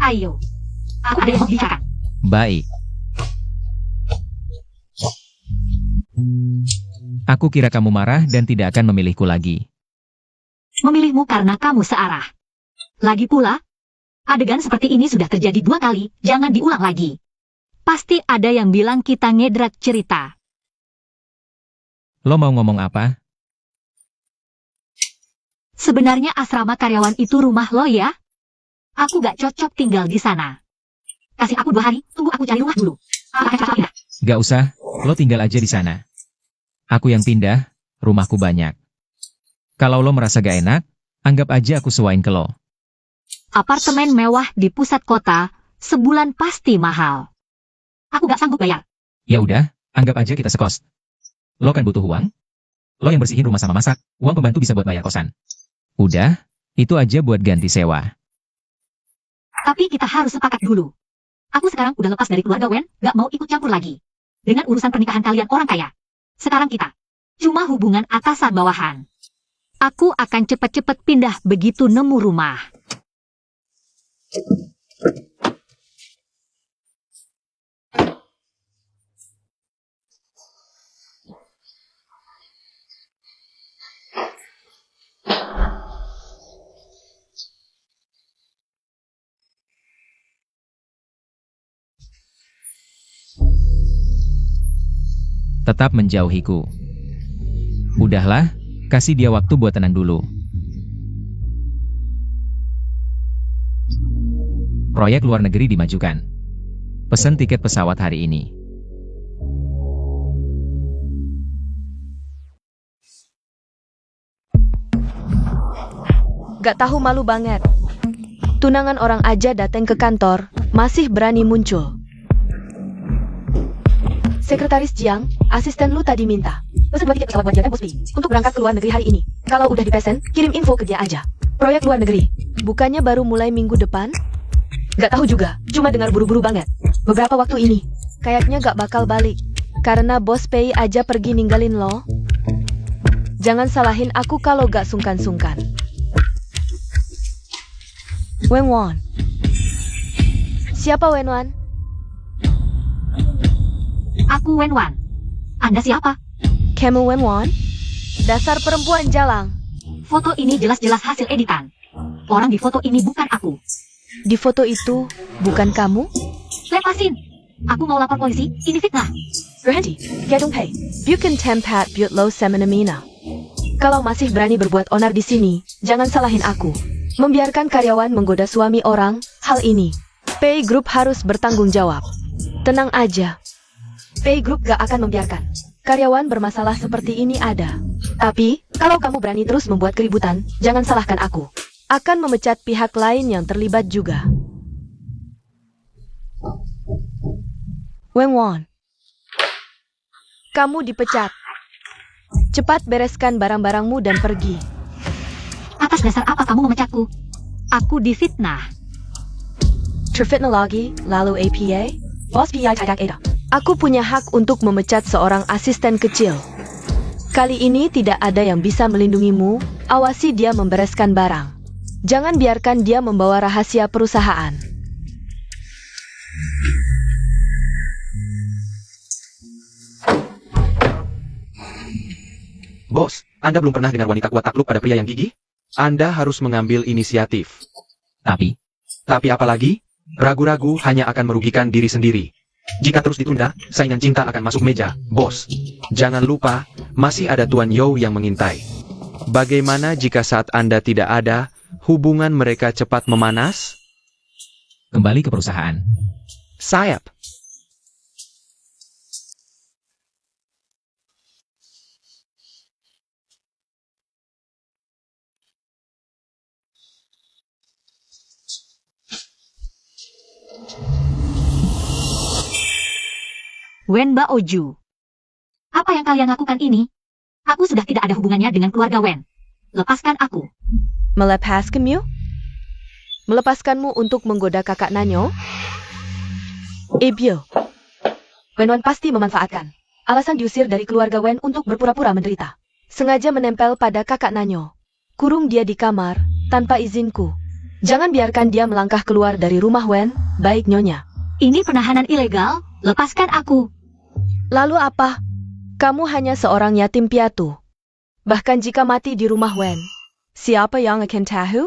Ayo, aku ada yang mau bicarakan. Baik. Aku kira kamu marah dan tidak akan memilihku lagi. Memilihmu karena kamu searah. Lagi pula, adegan seperti ini sudah terjadi 2 kali, jangan diulang lagi. Pasti ada yang bilang kita ngedrat cerita. Lo mau ngomong apa? Sebenarnya asrama karyawan itu rumah lo ya? Aku gak cocok tinggal di sana. Kasih aku 2 hari, tunggu aku cari rumah dulu. Gak usah, lo tinggal aja di sana. Aku yang pindah, rumahku banyak. Kalau lo merasa gak enak, anggap aja aku sewain ke lo. Apartemen mewah di pusat kota, sebulan pasti mahal. Aku gak sanggup bayar. Ya udah, anggap aja kita sekos. Lo kan butuh uang? Lo yang bersihin rumah sama masak, uang pembantu bisa buat bayar kosan. Udah, itu aja buat ganti sewa. Tapi kita harus sepakat dulu. Aku sekarang udah lepas dari keluarga Wen, gak mau ikut campur lagi. Dengan urusan pernikahan kalian orang kaya. Sekarang kita cuma hubungan atasan bawahan. Aku akan cepat-cepat pindah begitu nemu rumah. Tetap menjauhiku. Udahlah, kasih dia waktu buat tenang dulu. Proyek luar negeri dimajukan. Pesen tiket pesawat hari ini. Gak tahu malu banget. Tunangan orang aja datang ke kantor, masih berani muncul. Sekretaris Jiang, asisten lu tadi minta pesen 2 tiket pesawat buat dia dan Bospi untuk berangkat ke luar negeri hari ini. Kalau udah dipesen, kirim info ke dia aja. Proyek luar negeri. Bukannya baru mulai minggu depan? Gak tahu juga, cuma dengar buru-buru banget. Beberapa waktu ini, kayaknya gak bakal balik. Karena bos Pei aja pergi ninggalin lo. Jangan salahin aku kalau gak sungkan-sungkan. Wenwan. Siapa Wenwan? Aku Wenwan. Anda siapa? Kamu Wenwan? Dasar perempuan jalang. Foto ini jelas-jelas hasil editan. Orang di foto ini bukan aku. Di foto itu, bukan kamu? Lepasin. Aku mau lapor polisi, ini fitnah. Berhenti, Gedung Pei. Bukan tempat buat lo semena-mena. Kalau masih berani berbuat onar di sini, jangan salahin aku. Membiarkan karyawan menggoda suami orang, hal ini. Pei Group harus bertanggung jawab. Tenang aja. Pei Group gak akan membiarkan karyawan bermasalah seperti ini ada. Tapi, kalau kamu berani terus membuat keributan, jangan salahkan aku. Akan memecat pihak lain yang terlibat juga. Wenwan. Kamu dipecat. Cepat bereskan barang-barangmu dan pergi. Atas dasar apa kamu memecatku? Aku difitnah. Terfitnah lagi, lalu APA? Bos PI tidak ada. Aku punya hak untuk memecat seorang asisten kecil. Kali ini tidak ada yang bisa melindungimu, awasi dia membereskan barang. Jangan biarkan dia membawa rahasia perusahaan. Bos, Anda belum pernah dengar wanita kuat takluk pada pria yang gigih? Anda harus mengambil inisiatif. Tapi, Tapi apalagi? Ragu-ragu hanya akan merugikan diri sendiri. Jika terus ditunda, saingan cinta akan masuk meja, bos. Jangan lupa, masih ada Tuan You yang mengintai. Bagaimana jika saat Anda tidak ada, hubungan mereka cepat memanas? kembali ke perusahaan. Sayap. Wen Baoju. Apa yang kalian lakukan ini? Aku sudah tidak ada hubungannya dengan keluarga Wen. Lepaskan aku. Melepaskanmu? Melepaskanmu untuk menggoda kakak Nanyo? Ebyo. Wenwan pasti memanfaatkan alasan diusir dari keluarga Wen untuk berpura-pura menderita. Sengaja menempel pada kakak Nanyo. Kurung dia di kamar, tanpa izinku. Jangan biarkan dia melangkah keluar dari rumah Wen, baik Nyonya. Ini penahanan ilegal. Lepaskan aku. Lalu apa? Kamu hanya seorang yatim piatu. Bahkan jika mati di rumah Wen, siapa yang akan tahu?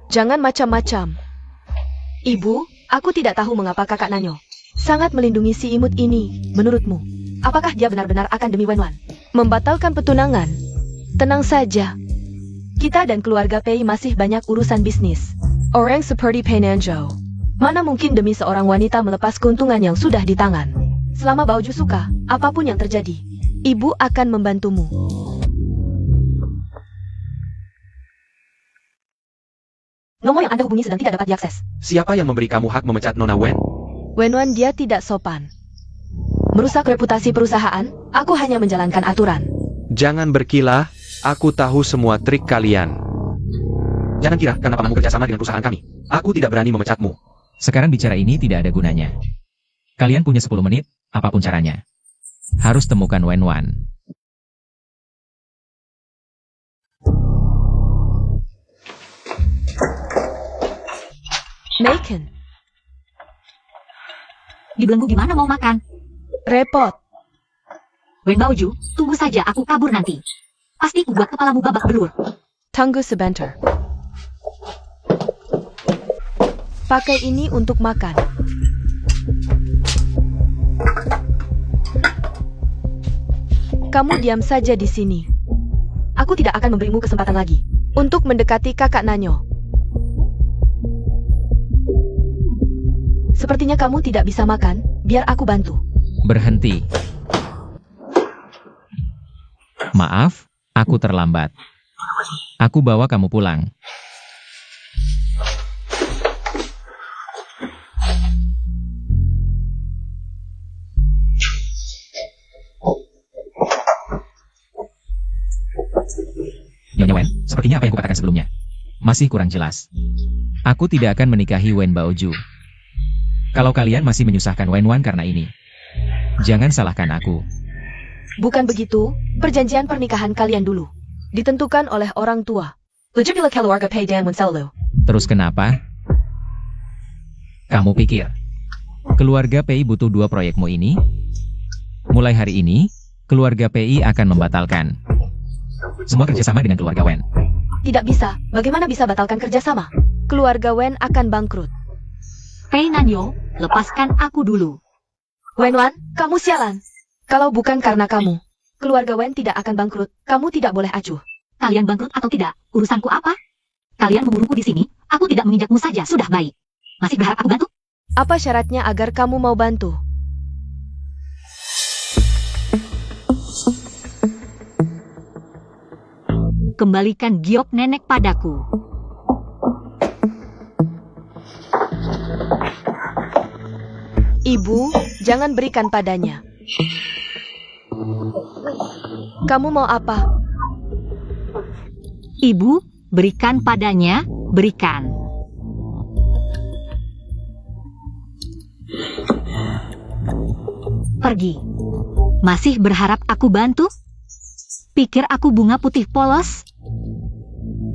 Jangan macam-macam. Ibu, aku tidak tahu mengapa kakak Nanyo sangat melindungi si imut ini, menurutmu. Apakah dia benar-benar akan demi Wenwan membatalkan petunangan? Tenang saja. Kita dan keluarga Pei masih banyak urusan bisnis. Orang seperti Pei Nanjo, mana mungkin demi seorang wanita melepas keuntungan yang sudah di tangan? Selama Baoju suka, apapun yang terjadi, ibu akan membantumu. Nomor yang Anda hubungi sedang tidak dapat diakses. Siapa yang memberi kamu hak memecat Nona Wen? Wenwan dia tidak sopan. Merusak reputasi perusahaan, aku hanya menjalankan aturan. Jangan berkilah, aku tahu semua trik kalian. Jangan kira karena kamu kerjasama dengan perusahaan kami, aku tidak berani memecatmu. Sekarang bicara ini tidak ada gunanya. Kalian punya 10 menit, apapun caranya. Harus temukan Wenwan. Maken, Dibelenggu gimana mau makan? repot. Wen Baoju, tunggu saja aku kabur nanti. Pasti ku buat kepalamu babak belur. Tunggu sebentar. Pakai ini untuk makan. Kamu diam saja di sini. Aku tidak akan memberimu kesempatan lagi untuk mendekati kakak Nanyo. Sepertinya kamu tidak bisa makan, biar aku bantu. Berhenti. Maaf, aku terlambat. Aku bawa kamu pulang. Nyonya Wen, sepertinya apa yang kukatakan sebelumnya masih kurang jelas. Aku tidak akan menikahi Wen Baoju. Kalau kalian masih menyusahkan Wenwan karena ini, jangan salahkan aku. Bukan begitu, perjanjian pernikahan kalian dulu ditentukan oleh orang tua. Legitimate keluarga Pei dan Wencello. Terus kenapa? Kamu pikir keluarga Pei butuh 2 proyekmu ini? Mulai hari ini, keluarga Pei akan membatalkan semua kerjasama dengan keluarga Wen. Tidak bisa. Bagaimana bisa batalkan kerjasama? Keluarga Wen akan bangkrut. Pei Nanyo, lepaskan aku dulu. Wenwan, kamu sialan. Kalau bukan karena kamu, keluarga Wen tidak akan bangkrut. Kamu tidak boleh acuh. Kalian bangkrut atau tidak, urusanku apa? Kalian membunuhku di sini, aku tidak menginjakmu saja, sudah baik. Masih berharap aku bantu? Apa syaratnya agar kamu mau bantu? Kembalikan giok nenek padaku. Ibu, jangan berikan padanya. Kamu mau apa? Ibu, berikan padanya, berikan. Pergi. Masih berharap aku bantu? Pikir aku bunga putih polos?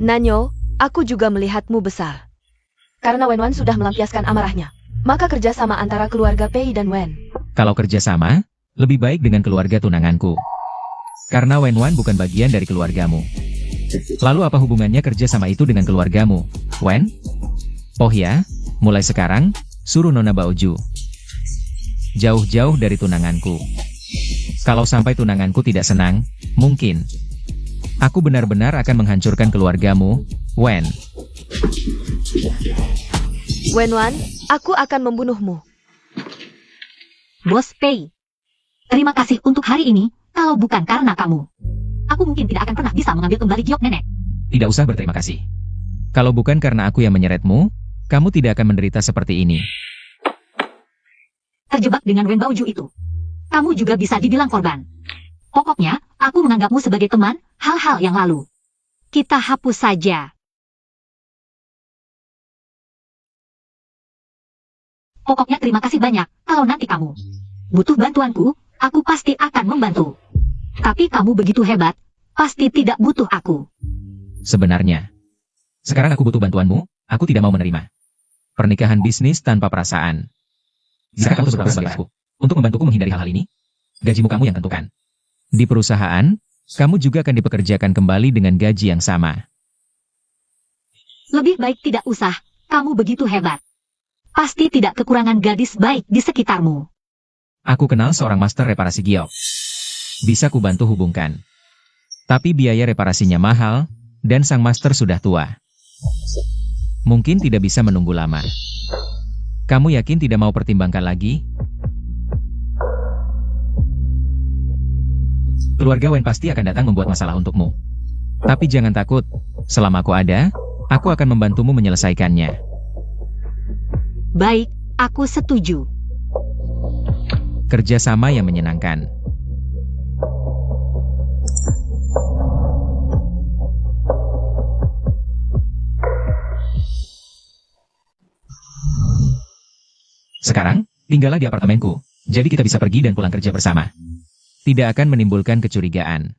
Nanyo, aku juga melihatmu besar. Karena Wenwan sudah melampiaskan amarahnya, maka kerjasama antara keluarga Pei dan Wen. Kalau kerjasama, lebih baik dengan keluarga tunanganku. Karena Wenwan bukan bagian dari keluargamu. Lalu apa hubungannya kerjasama itu dengan keluargamu, Wen? Oh ya, mulai sekarang, suruh Nona Baoju jauh-jauh dari tunanganku. Kalau sampai tunanganku tidak senang, mungkin aku benar-benar akan menghancurkan keluargamu, Wen. Wenwan, aku akan membunuhmu. Bos Pei, terima kasih untuk hari ini, kalau bukan karena kamu, aku mungkin tidak akan pernah bisa mengambil kembali giok nenek. Tidak usah berterima kasih. Kalau bukan karena aku yang menyeretmu, kamu tidak akan menderita seperti ini. Terjebak dengan Wen Baoju itu, kamu juga bisa dibilang korban. Pokoknya, aku menganggapmu sebagai teman, hal-hal yang lalu kita hapus saja. Pokoknya terima kasih banyak, kalau nanti kamu butuh bantuanku, aku pasti akan membantu. Tapi kamu begitu hebat, pasti tidak butuh aku. Sebenarnya, sekarang aku butuh bantuanmu, aku tidak mau menerima pernikahan bisnis tanpa perasaan. Jika kamu seberapa sebagai aku, untuk membantuku menghindari hal-hal ini, gajimu kamu yang tentukan. Di perusahaan, kamu juga akan dipekerjakan kembali dengan gaji yang sama. Lebih baik tidak usah, kamu begitu hebat. Pasti tidak kekurangan gadis baik di sekitarmu. Aku kenal seorang master reparasi giok. Bisa kubantu hubungkan. Tapi biaya reparasinya mahal, dan sang master sudah tua. Mungkin tidak bisa menunggu lama. Kamu yakin tidak mau pertimbangkan lagi? Keluarga Wen pasti akan datang membuat masalah untukmu. Tapi jangan takut, selama aku ada, aku akan membantumu menyelesaikannya. Baik, aku setuju. Kerjasama yang menyenangkan. Sekarang, tinggallah di apartemenku, jadi kita bisa pergi dan pulang kerja bersama. Tidak akan menimbulkan kecurigaan.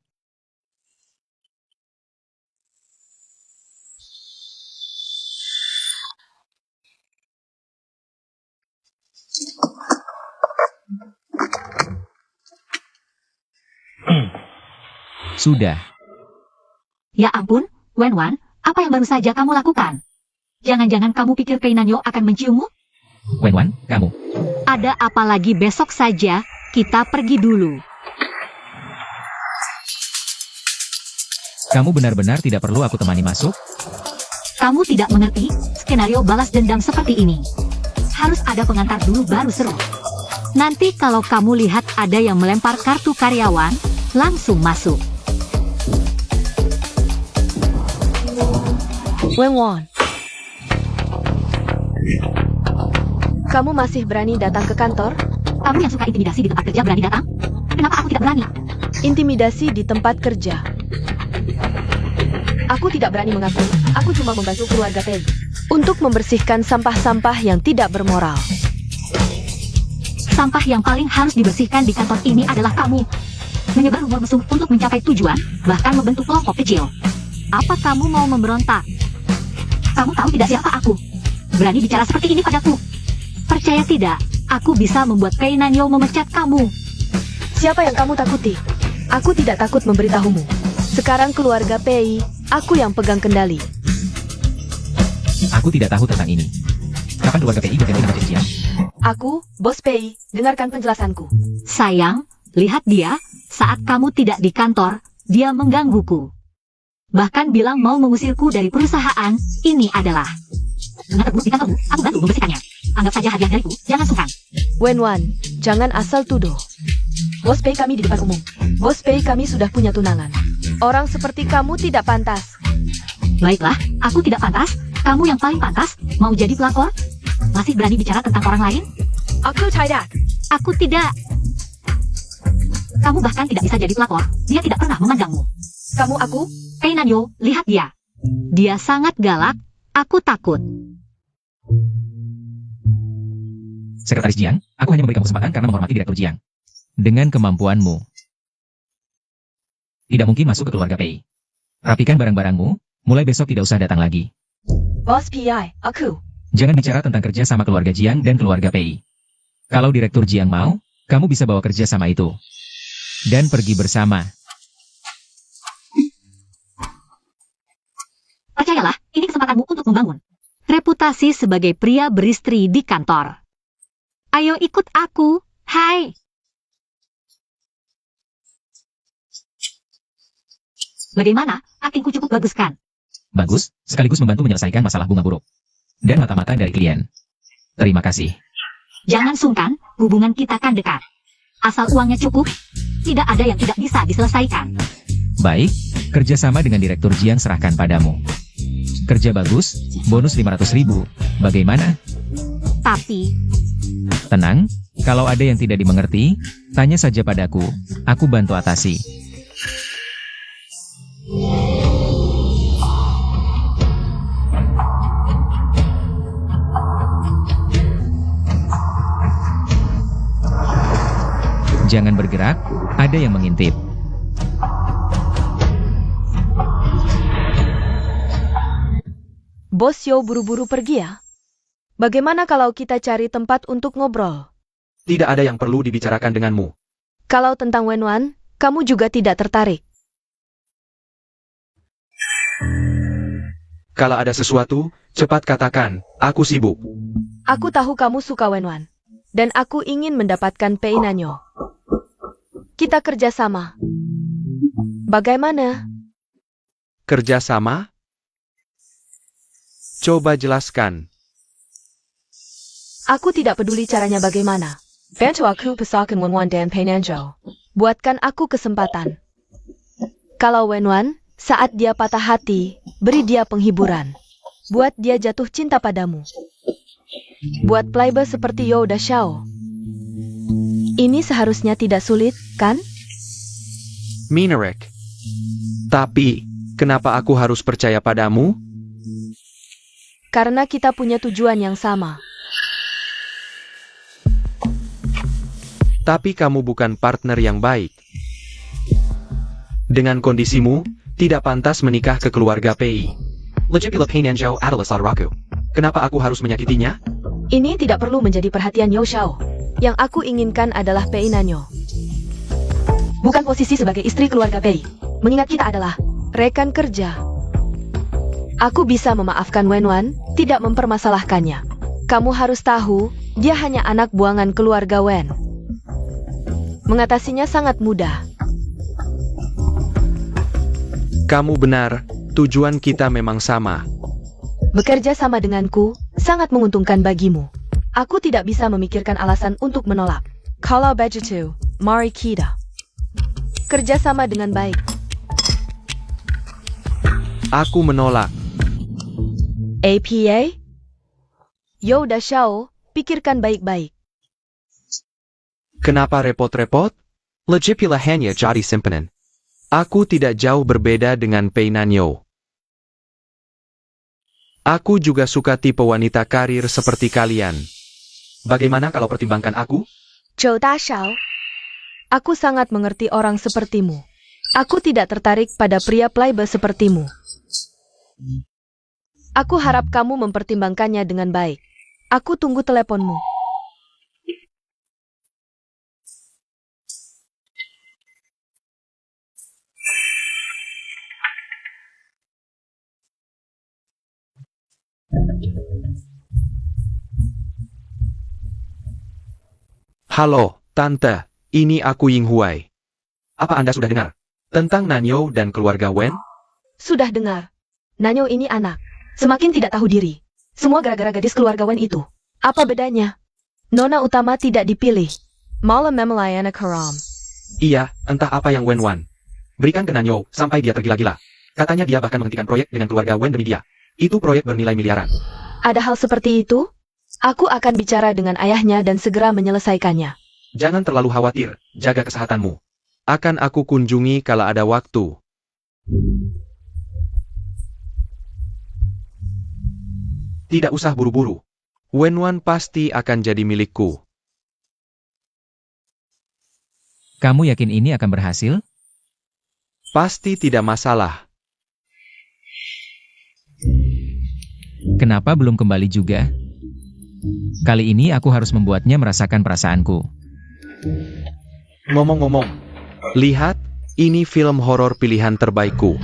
Sudah. Ya ampun, Wenwan, apa yang baru saja kamu lakukan? Jangan-jangan kamu pikir Pei Nanyo akan menciummu? Wenwan, kamu. Ada apa lagi besok saja, kita pergi dulu. Kamu benar-benar tidak perlu aku temani masuk? Kamu tidak mengerti, skenario balas dendam seperti ini. Harus ada pengantar dulu baru seru. Nanti kalau kamu lihat ada yang melempar kartu karyawan, langsung masuk. Wenwan, kamu masih berani datang ke kantor? Kamu yang suka intimidasi di tempat kerja berani datang? Kenapa aku tidak berani? Intimidasi di tempat kerja. Aku tidak berani mengaku, aku cuma membantu keluarga Pei untuk membersihkan sampah-sampah yang tidak bermoral. Sampah yang paling harus dibersihkan di kantor ini adalah kamu. Menyebar rumor mesum untuk mencapai tujuan, bahkan membentuk kelompok kecil. Apa kamu mau memberontak? Kamu tahu tidak siapa aku? Berani bicara seperti ini padaku? Percaya tidak, aku bisa membuat Pei Nanyo memecat kamu. Siapa yang kamu takuti? Aku tidak takut memberitahumu. Sekarang keluarga Pei, aku yang pegang kendali. Aku tidak tahu tentang ini. Kapan keluarga PI berganti nama jadi Jiang? Aku, Bos Pei, dengarkan penjelasanku. Sayang, lihat dia, saat kamu tidak di kantor, dia menggangguku. Bahkan bilang mau mengusirku dari perusahaan, ini adalah bunga tebu di kantormu, aku bantu membersihkannya. Anggap saja hadiah dariku, jangan sungkan. Wenwan, jangan asal tuduh. Bos Pei kami di depan umum. Bos Pei kami sudah punya tunangan. Orang seperti kamu tidak pantas. Baiklah, aku tidak pantas, kamu yang paling pantas, mau jadi pelakor? Masih berani bicara tentang orang lain? Aku tidak. Aku tidak. Kamu bahkan tidak bisa jadi pelakor, dia tidak pernah memandangmu. Kamu aku? Pei Nanyo, lihat dia. Dia sangat galak, aku takut. Sekretaris Jiang, aku hanya memberi kamu kesempatan karena menghormati Direktur Jiang. Dengan kemampuanmu, tidak mungkin masuk ke keluarga Pei. Rapikan barang-barangmu, mulai besok tidak usah datang lagi. Bos PI, aku. Jangan bicara tentang kerja sama keluarga Jiang dan keluarga Pei. Kalau Direktur Jiang mau, kamu bisa bawa kerja sama itu. Dan pergi bersama. Percayalah, ini kesempatanmu untuk membangun reputasi sebagai pria beristri di kantor. Ayo ikut aku, hai. Bagaimana? Aktingku cukup bagus kan? Bagus, sekaligus membantu menyelesaikan masalah bunga buruk. Dan mata-mata dari klien. Terima kasih. Jangan sungkan, hubungan kita kan dekat. Asal uangnya cukup, tidak ada yang tidak bisa diselesaikan. Baik, kerjasama dengan Direktur Jiang serahkan padamu. Kerja bagus, bonus 500.000. Bagaimana? Tapi, Tenang, kalau ada yang tidak dimengerti, tanya saja padaku, aku bantu atasi. Jangan bergerak, ada yang mengintip. Bos Yo buru-buru pergi ya? Bagaimana kalau kita cari tempat untuk ngobrol? Tidak ada yang perlu dibicarakan denganmu. Kalau tentang Wenwan, kamu juga tidak tertarik. Kalau ada sesuatu, cepat katakan, aku sibuk. Aku tahu kamu suka Wenwan. Dan aku ingin mendapatkan Pei Nanyo. Kita kerjasama. Bagaimana? Kerjasama? Coba jelaskan. Aku tidak peduli caranya bagaimana. Bantu aku pesahkan Wenwan dan Pei Nanyo. Buatkan aku kesempatan. Kalau Wenwan, saat dia patah hati, beri dia penghiburan. Buat dia jatuh cinta padamu. Buat playboy seperti Yo Da Xiao. Ini seharusnya tidak sulit, kan? Minarek. Tapi, kenapa aku harus percaya padamu? Karena kita punya tujuan yang sama. Tapi kamu bukan partner yang baik. Dengan kondisimu, tidak pantas menikah ke keluarga Pei. Legipila Pei Nanjo adalah saudaraku. Kenapa aku harus menyakitinya? Ini tidak perlu menjadi perhatian Yo Xiao. Yang aku inginkan adalah Pei Nanyo. Bukan posisi sebagai istri keluarga Pei. Mengingat kita adalah rekan kerja. Aku bisa memaafkan Wenwan, tidak mempermasalahkannya. Kamu harus tahu, dia hanya anak buangan keluarga Wen. Mengatasinya sangat mudah. Kamu benar, tujuan kita memang sama. Bekerja sama denganku, sangat menguntungkan bagimu. Aku tidak bisa memikirkan alasan untuk menolak. Kalau begitu, mari kita kerja sama dengan baik. Aku menolak. APA? Yo Da Xiao, pikirkan baik-baik. Kenapa repot-repot? Legipila hanya jadi simpenan. Aku tidak jauh berbeda dengan Pei Nanyo. Aku juga suka tipe wanita karir seperti kalian. Bagaimana kalau pertimbangkan aku? Zhou Dashao, aku sangat mengerti orang sepertimu. Aku tidak tertarik pada pria playboy sepertimu. Aku harap kamu mempertimbangkannya dengan baik. Aku tunggu teleponmu. Halo, Tante. Ini aku Ying Huai. Apa Anda sudah dengar tentang Nanyo dan keluarga Wen? Sudah dengar. Nanyo ini anak. Semakin tidak tahu diri. Semua gara-gara gadis keluarga Wen itu. Apa bedanya? Nona utama tidak dipilih. Malah memelai anak haram. Iya, entah apa yang Wen Wan. Berikan ke Nanyo sampai dia tergila-gila. Katanya dia bahkan menghentikan proyek dengan keluarga Wen demi dia. Itu proyek bernilai miliaran. Ada hal seperti itu? Aku akan bicara dengan ayahnya dan segera menyelesaikannya. Jangan terlalu khawatir, jaga kesehatanmu. Akan aku kunjungi kalau ada waktu. Tidak usah buru-buru. Wenwan pasti akan jadi milikku. Kamu yakin ini akan berhasil? Pasti tidak masalah. Kenapa belum kembali juga? Kali ini aku harus membuatnya merasakan perasaanku. Ngomong-ngomong, lihat, ini film horor pilihan terbaikku.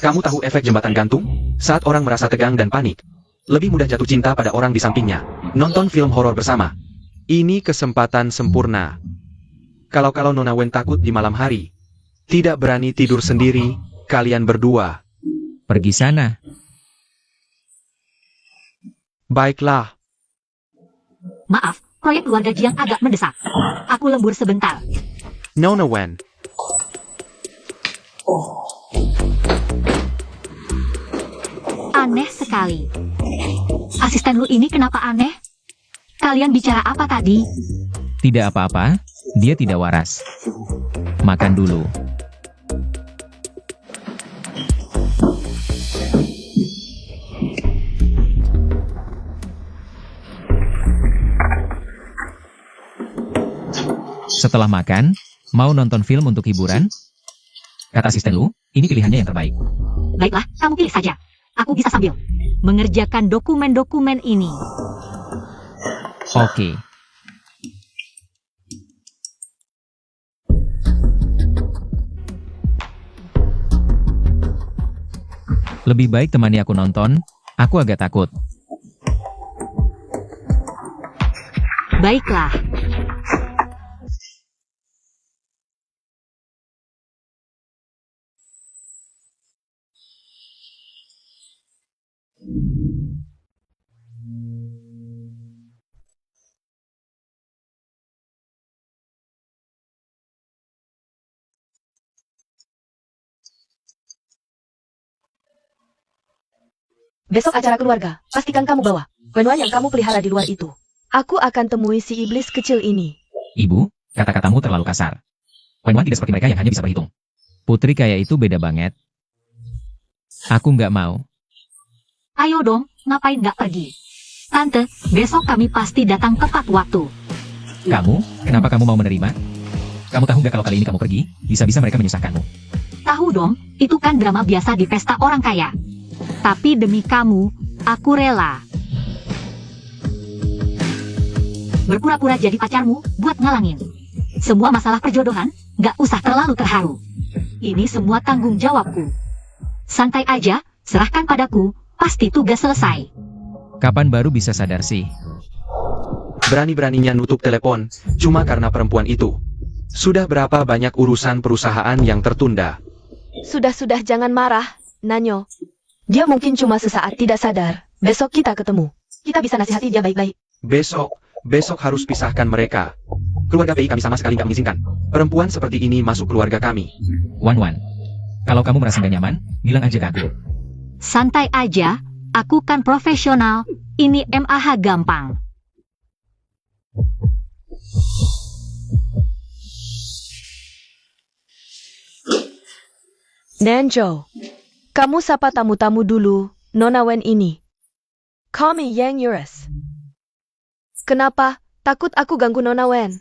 Kamu tahu efek jembatan gantung? Saat orang merasa tegang dan panik, lebih mudah jatuh cinta pada orang di sampingnya. Nonton film horor bersama. Ini kesempatan sempurna. Kalau Nona Wen takut di malam hari, tidak berani tidur sendiri, kalian berdua. Pergi sana. Baiklah. Maaf, proyek keluarga Jiang agak mendesak. Aku lembur sebentar. Nona Wen. Aneh sekali. Asisten lu ini kenapa aneh? Kalian bicara apa tadi? Tidak apa-apa, dia tidak waras. Makan dulu. Setelah makan, mau nonton film untuk hiburan? Kata asisten lu, ini pilihannya yang terbaik. Baiklah, kamu pilih saja. Aku bisa sambil mengerjakan dokumen-dokumen ini. Oke. Lebih baik temani aku nonton, aku agak takut. Baiklah. Besok acara keluarga, pastikan kamu bawa Wenwan yang kamu pelihara di luar itu. Aku akan temui si iblis kecil ini. Ibu, kata-katamu terlalu kasar. Wenwan tidak seperti mereka yang hanya bisa berhitung. Putri kayak itu beda banget. Aku nggak mau. Ayo dong, ngapain nggak pergi? Tante, besok kami pasti datang tepat waktu. Kamu, kenapa kamu mau menerima? Kamu tahu nggak kalau kali ini kamu pergi, bisa-bisa mereka menyusahkanmu. Tahu dong, itu kan drama biasa di pesta orang kaya. Tapi demi kamu, aku rela. Berpura-pura jadi pacarmu, buat ngalangin. Semua masalah perjodohan, nggak usah terlalu terharu. Ini semua tanggung jawabku. Santai aja, serahkan padaku, pasti tugas selesai. Kapan baru bisa sadar sih? Berani-beraninya nutup telepon, cuma karena perempuan itu. Sudah berapa banyak urusan perusahaan yang tertunda? Sudah-sudah jangan marah, Nanyo. Dia mungkin cuma sesaat tidak sadar. Besok kita ketemu. Kita bisa nasihati dia baik-baik. Besok harus pisahkan mereka. Keluarga PI kami sama sekali nggak mengizinkan perempuan seperti ini masuk keluarga kami. Wan, kalau kamu merasa nggak nyaman, bilang aja ke aku. Santai aja, aku kan profesional. Ini MAH gampang. Nanjo, kamu sapa tamu-tamu dulu, Nona Wen ini. Call me Yang Yuris. Kenapa? Takut aku ganggu Nona Wen?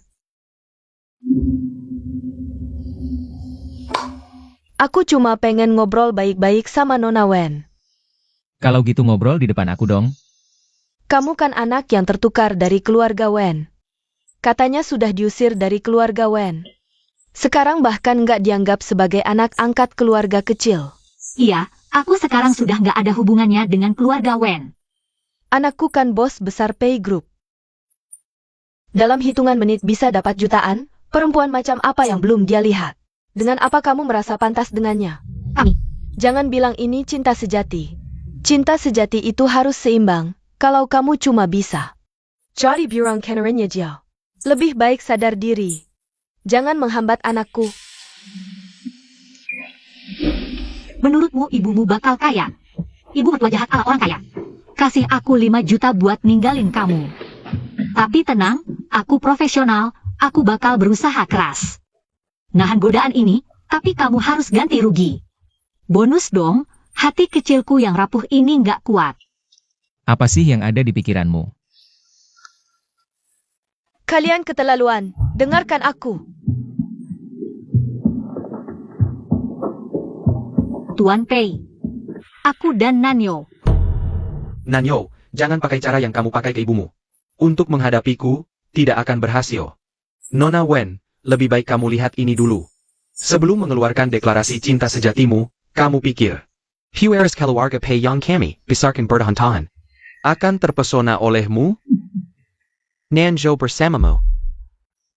Aku cuma pengen ngobrol baik-baik sama Nona Wen. Kalau gitu ngobrol di depan aku dong. Kamu kan anak yang tertukar dari keluarga Wen. Katanya sudah diusir dari keluarga Wen. Sekarang bahkan nggak dianggap sebagai anak angkat keluarga kecil. Iya, aku sekarang sudah nggak ada hubungannya dengan keluarga Wen. Anakku kan bos besar Pei Group. Dalam hitungan menit bisa dapat jutaan, perempuan macam apa yang belum dia lihat? Dengan apa kamu merasa pantas dengannya? Kami. Jangan bilang ini cinta sejati. Cinta sejati itu harus seimbang, kalau kamu cuma bisa cari burung kenarinya Jiao. Lebih baik sadar diri. Jangan menghambat anakku. Menurutmu ibumu bakal kaya? Ibu mertua jahat ala orang kaya. Kasih aku 5 juta buat ninggalin kamu. Tapi tenang, aku profesional, aku bakal berusaha keras. Nahan godaan ini, tapi kamu harus ganti rugi. Bonus dong, hati kecilku yang rapuh ini nggak kuat. Apa sih yang ada di pikiranmu? Kalian keterlaluan, dengarkan aku. Tuan Pei, aku dan Nanyo. Nanyo, jangan pakai cara yang kamu pakai ke ibumu. Untuk menghadapiku, tidak akan berhasil. Nona Wen, lebih baik kamu lihat ini dulu. Sebelum mengeluarkan deklarasi cinta sejatimu, kamu pikir. Hueris keluarga Pei yang kami, besarkan bertahan-tahan. Akan terpesona olehmu? Nanjo bersamamu.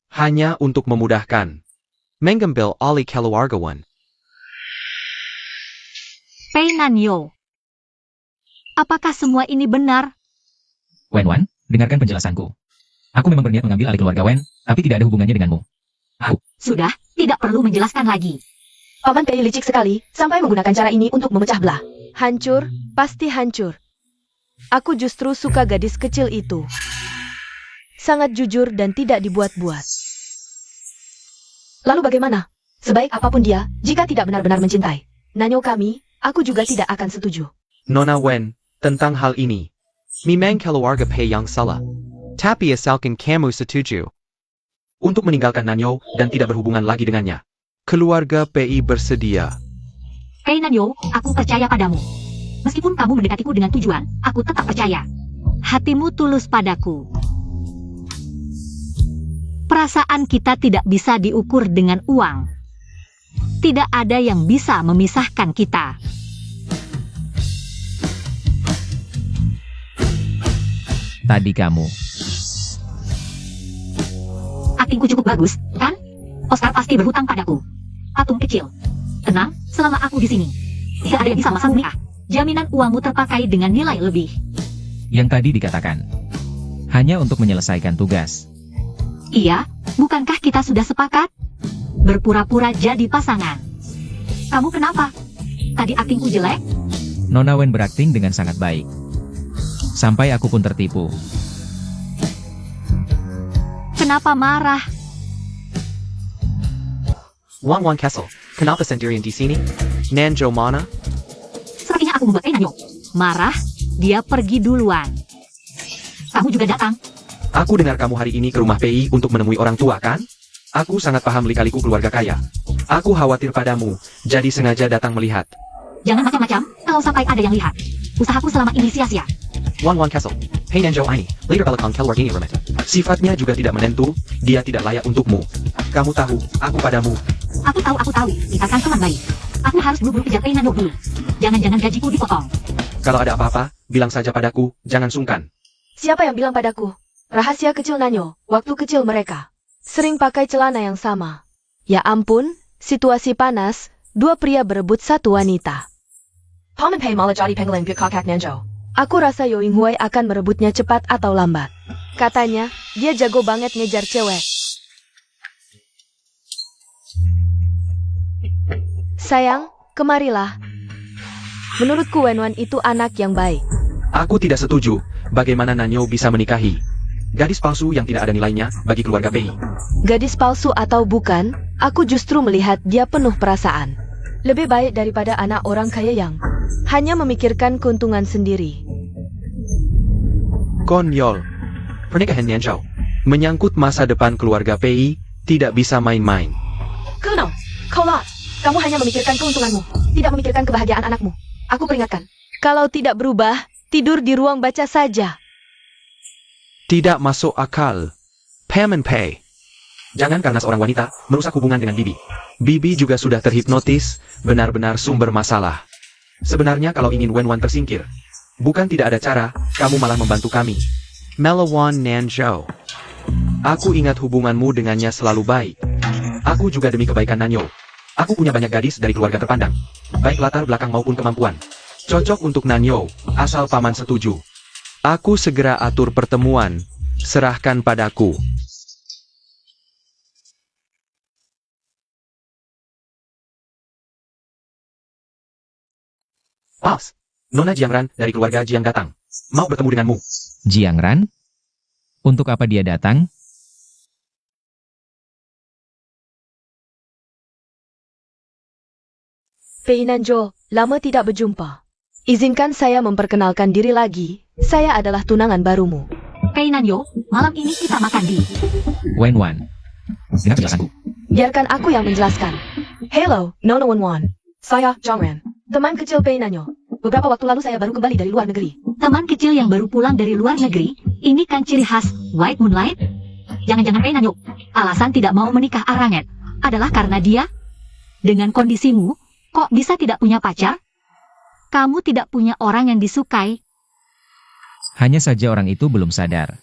Hanya untuk memudahkan. Mengambil alih keluarga Wen. Pei Nanyo. Apakah semua ini benar? Wen, dengarkan penjelasanku. Aku memang berniat mengambil alih keluarga Wen, tapi tidak ada hubungannya denganmu. Sudah, tidak perlu menjelaskan lagi. Paman Pei licik sekali, sampai menggunakan cara ini untuk memecah belah. Hancur, pasti hancur. Aku justru suka gadis kecil itu. Sangat jujur dan tidak dibuat-buat. Lalu bagaimana? Sebaik apapun dia, jika tidak benar-benar mencintai Nanyo kami, aku juga tidak akan setuju. Nona Wen, tentang hal ini. Memang keluarga Pei yang salah. Tapi asalkan kamu setuju untuk meninggalkan Nanyo dan tidak berhubungan lagi dengannya. Keluarga Pei bersedia. Pei Nanyo, aku percaya padamu. Meskipun kamu mendekatiku dengan tujuan, aku tetap percaya. Hatimu tulus padaku. Perasaan kita tidak bisa diukur dengan uang. Tidak ada yang bisa memisahkan kita. Tadi kamu. Aktingku cukup bagus, kan? Oscar pasti berhutang padaku. Patung kecil. Tenang, selama aku di sini. Tidak ada yang bisa masang nikah. Jaminan uangmu terpakai dengan nilai lebih. Yang tadi dikatakan. Hanya untuk menyelesaikan tugas. Iya, bukankah kita sudah sepakat? Berpura-pura jadi pasangan. Kamu kenapa? Tadi aktingku jelek? Nona Wen berakting dengan sangat baik. Sampai aku pun tertipu. Kenapa marah? Wan Kessel, kenapa sendirian di sini? Nanjo mana? Sepertinya aku membuat Nanyo marah, dia pergi duluan. Kamu juga datang. Aku dengar kamu hari ini ke rumah Pei untuk menemui orang tua, kan? Aku sangat paham lika-liku keluarga kaya. Aku khawatir padamu, jadi sengaja datang melihat. Jangan macam-macam, kalau sampai ada yang lihat. Usahaku selama ini sia-sia. Wan Kessel, Pei Nanjo ini, later belakang keluar ini rumah. Sifatnya juga tidak menentu, dia tidak layak untukmu. Kamu tahu, aku padamu. Aku tahu, kita kan teman baik. Aku harus buru-buru kejar Pei Nanyo dulu. Jangan-jangan gajiku dipotong. Kalau ada apa-apa, bilang saja padaku, jangan sungkan. Siapa yang bilang padaku? Rahasia kecil Nanyo, waktu kecil mereka sering pakai celana yang sama. Ya ampun, situasi panas, 2 pria berebut 1 wanita. Paman Pei malah jadi penggeling kakak Nanjo. Aku rasa Yo Ying Hui akan merebutnya cepat atau lambat. Katanya, dia jago banget ngejar cewek. Sayang, kemarilah. Menurutku Wen itu anak yang baik. Aku tidak setuju, bagaimana Nanyo bisa menikahi gadis palsu yang tidak ada nilainya bagi keluarga Pei. Gadis palsu atau bukan, aku justru melihat dia penuh perasaan. Lebih baik daripada anak orang kaya yang hanya memikirkan keuntungan sendiri. Konyol. Pernikahan Nian Zhao menyangkut masa depan keluarga Pei, tidak bisa main-main. Kuno, kolot. Kamu hanya memikirkan keuntunganmu, tidak memikirkan kebahagiaan anakmu. Aku peringatkan. Kalau tidak berubah, tidur di ruang baca saja. Tidak masuk akal. Paman Pei. Jangan karena seorang wanita merusak hubungan dengan Bibi. Bibi juga sudah terhipnotis, benar-benar sumber masalah. Sebenarnya kalau ingin Wenwan tersingkir, bukan tidak ada cara, kamu malah membantu kami. Melawan Nian Zhao. Aku ingat hubunganmu dengannya selalu baik. Aku juga demi kebaikan Nanyo. Aku punya banyak gadis dari keluarga terpandang, baik latar belakang maupun kemampuan. Cocok untuk Nanyo, asal paman setuju. Aku segera atur pertemuan. Serahkan padaku. Pals, Nona Jiangran dari keluarga Jiang datang. Mau bertemu denganmu. Jiangran? Untuk apa dia datang? Pei Nanjo, lama tidak berjumpa. Izinkan saya memperkenalkan diri lagi. Saya adalah tunangan barumu. Pei Nanyo, malam ini kita makan di... Wenwan. Dengar penjelasanku. Biarkan aku yang menjelaskan. Hello, Nona Wenwan. Saya Jiangran, teman kecil Pei Nanyo. Beberapa waktu lalu saya baru kembali dari luar negeri. Teman kecil yang baru pulang dari luar negeri, ini kan ciri khas White Moonlight? Jangan-jangan Pei Nanyo, alasan tidak mau menikah Aranget adalah karena dia? Dengan kondisimu, kok bisa tidak punya pacar? Kamu tidak punya orang yang disukai. Hanya saja orang itu belum sadar.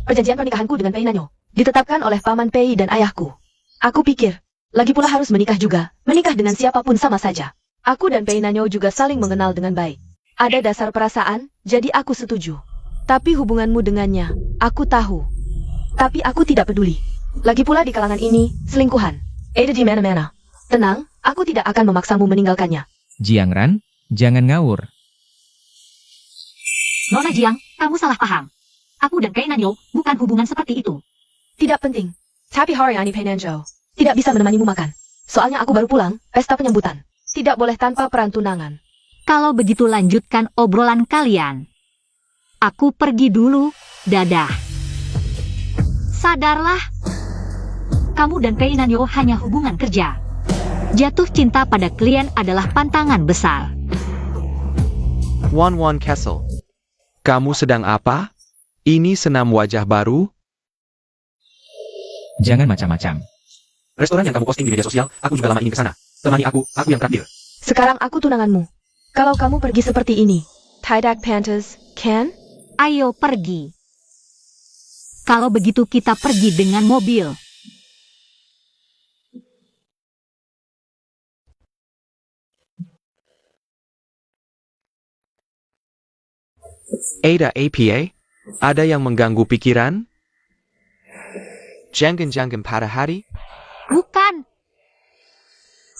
Perjanjian pernikahanku dengan Pei Nanyo ditetapkan oleh paman Pei dan ayahku. Aku pikir, lagi pula harus menikah juga. Menikah dengan siapapun sama saja. Aku dan Pei Nanyo juga saling mengenal dengan baik. Ada dasar perasaan, jadi aku setuju. Tapi hubunganmu dengannya, aku tahu. Tapi aku tidak peduli. Lagi pula di kalangan ini, selingkuhan. Ada di mana-mana. Tenang, aku tidak akan memaksamu meninggalkannya. Jiangran, jangan ngawur. Nona Jiang, kamu salah paham. Aku dan Pei Nanyo bukan hubungan seperti itu. Tidak penting. Tapi hari ini Pei Nanjo tidak bisa menemanimu makan. Soalnya aku baru pulang, pesta penyambutan. Tidak boleh tanpa peran tunangan. Kalau begitu lanjutkan obrolan kalian. Aku pergi dulu, dadah. Sadarlah. Kamu dan Pei Nanyo hanya hubungan kerja. Jatuh cinta pada klien adalah pantangan besar. Wan Castle. Kamu sedang apa? Ini senam wajah baru? Jangan macam-macam. Restoran yang kamu posting di media sosial, aku juga lama ingin ke sana. Temani aku yang traktir. Sekarang aku tunanganmu. Kalau kamu pergi seperti ini, Tidak pantas, kan? Ayo pergi. Kalau begitu kita pergi dengan mobil. Ada APA? Ada yang mengganggu pikiran? Jangan pada hari? Bukan.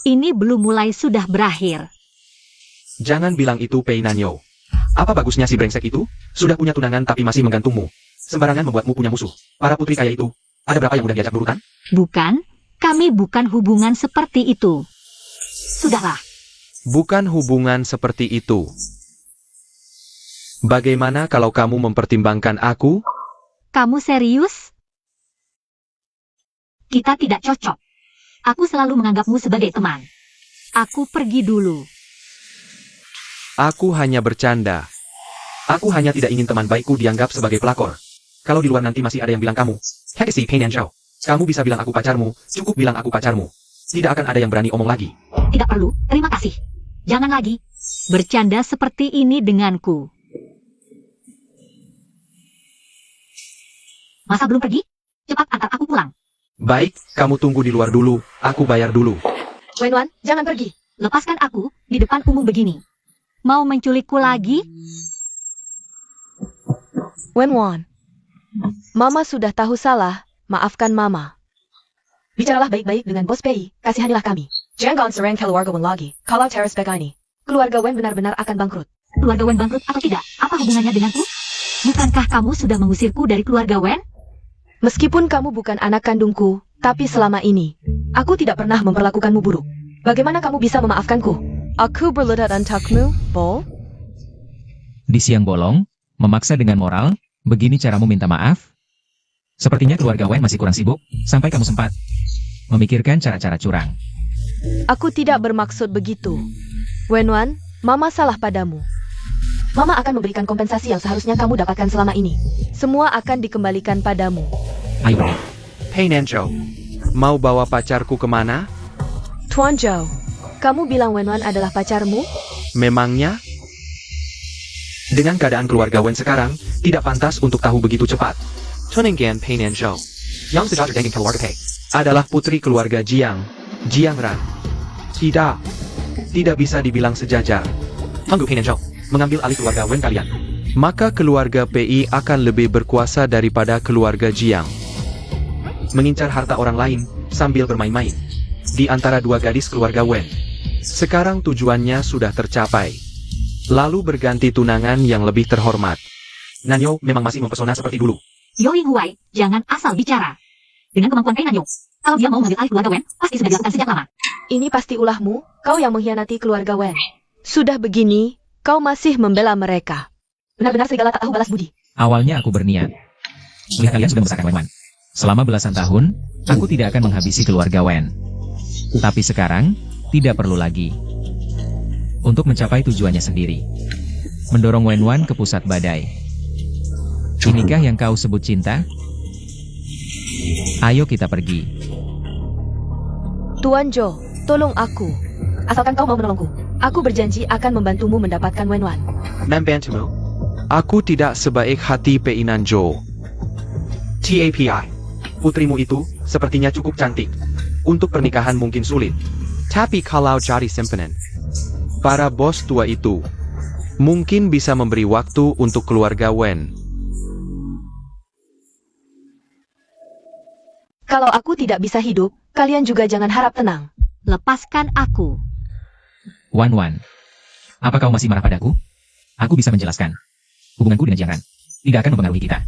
Ini belum mulai sudah berakhir. Jangan bilang itu Pei Nanyo. Apa bagusnya si brengsek itu? Sudah punya tunangan tapi masih menggantungmu. Sembarangan membuatmu punya musuh. Para putri kaya itu, ada berapa yang udah diajak berurutan? Bukan, kami bukan hubungan seperti itu. Sudahlah. Bukan hubungan seperti itu. Bagaimana kalau kamu mempertimbangkan aku? Kamu serius? Kita tidak cocok. Aku selalu menganggapmu sebagai teman. Aku pergi dulu. Aku hanya bercanda. Aku hanya tidak ingin teman baikku dianggap sebagai pelakor. Kalau di luar nanti masih ada yang bilang kamu, heck si Pei Nanjo. Kamu bisa bilang aku pacarmu, cukup bilang aku pacarmu. Tidak akan ada yang berani omong lagi. Tidak perlu, terima kasih. Jangan lagi bercanda seperti ini denganku. Masa belum pergi? Cepat antar aku pulang. Baik, kamu tunggu di luar dulu, aku bayar dulu. Wenwan, jangan pergi. Lepaskan aku di depan umum begini. Mau menculikku lagi? Wenwan, Mama sudah tahu salah, maafkan Mama. Bicaralah baik-baik dengan Bos Pei, kasihanilah kami. Jangan serang keluarga Wen lagi, kalau terus begini. Keluarga Wen benar-benar akan bangkrut. Keluarga Wen bangkrut atau tidak? Apa hubungannya denganku? Bukankah kamu sudah mengusirku dari keluarga Wen? Meskipun kamu bukan anak kandungku, tapi selama ini, aku tidak pernah memperlakukanmu buruk. Bagaimana kamu bisa memaafkanku? Aku berledat untukmu, Bo? Di siang bolong, memaksa dengan moral, begini caramu minta maaf? Sepertinya keluarga Wen masih kurang sibuk, sampai kamu sempat memikirkan cara-cara curang. Aku tidak bermaksud begitu. Wenwan, Mama salah padamu. Mama akan memberikan kompensasi yang seharusnya kamu dapatkan selama ini. Semua akan dikembalikan padamu. Ayo pergi. Hei Nanjo, mau bawa pacarku kemana? Tuan Zhou, kamu bilang Wenwan adalah pacarmu? Memangnya? Dengan keadaan keluarga Wen sekarang, tidak pantas untuk tahu begitu cepat. Tuninggan Pei Nanjo, yang sejajar dengan keluarga Pei, adalah putri keluarga Jiang, Jiang Ran. Tidak bisa dibilang sejajar. Tunggu Pei Nanjo, mengambil alih keluarga Wen kalian. Maka keluarga Pei akan lebih berkuasa daripada keluarga Jiang. Mengincar harta orang lain, sambil bermain-main. Di antara dua gadis keluarga Wen. Sekarang tujuannya sudah tercapai. Lalu berganti tunangan yang lebih terhormat. Nanyo memang masih mempesona seperti dulu. Yoi Huai, jangan asal bicara. Dengan kemampuan Pei Nanyo, kalau dia mau mengambil alih keluarga Wen, pasti sudah dilakukan sejak lama. Ini pasti ulahmu, kau yang mengkhianati keluarga Wen. Sudah begini, kau masih membela mereka. Benar-benar serigala tak tahu balas budi. Awalnya aku berniat. Melihat kalian sudah membesarkan Wenwan. Selama belasan tahun, aku tidak akan menghabisi keluarga Wen. Tapi sekarang, tidak perlu lagi. Untuk mencapai tujuannya sendiri. Mendorong Wenwan ke pusat badai. Inikah yang kau sebut cinta? Ayo kita pergi. Tuan Zhou, tolong aku. Asalkan kau mau menolongku. Aku berjanji akan membantumu mendapatkan Wenwan. Membantumu? Aku tidak sebaik hati Pei Nanjo. TAPI. Putrimu itu, sepertinya cukup cantik. Untuk pernikahan mungkin sulit. Tapi kalau jadi simpenan, para bos tua itu, mungkin bisa memberi waktu untuk keluarga Wen. Kalau aku tidak bisa hidup, kalian juga jangan harap tenang. Lepaskan aku. Wan, apa kau masih marah padaku? Aku bisa menjelaskan. Hubunganku dengan Jiang Ran tidak akan mempengaruhi kita.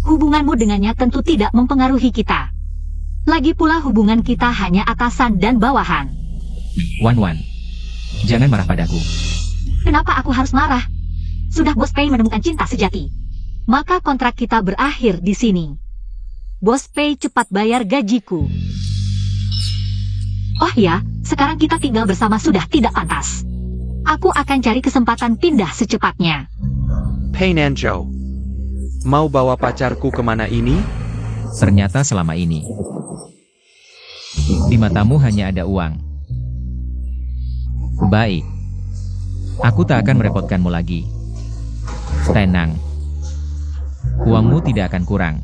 Hubunganmu dengannya tentu tidak mempengaruhi kita. Lagi pula hubungan kita hanya atasan dan bawahan. Wan, jangan marah padaku. Kenapa aku harus marah? Sudah Bos Pei menemukan cinta sejati. Maka kontrak kita berakhir di sini. Bos Pei cepat bayar gajiku. Oh ya, sekarang kita tinggal bersama sudah tidak pantas. Aku akan cari kesempatan pindah secepatnya. Pei Nanjo, mau bawa pacarku kemana ini? Ternyata selama ini, di matamu hanya ada uang. Baik. Aku tak akan merepotkanmu lagi. Tenang. Uangmu tidak akan kurang.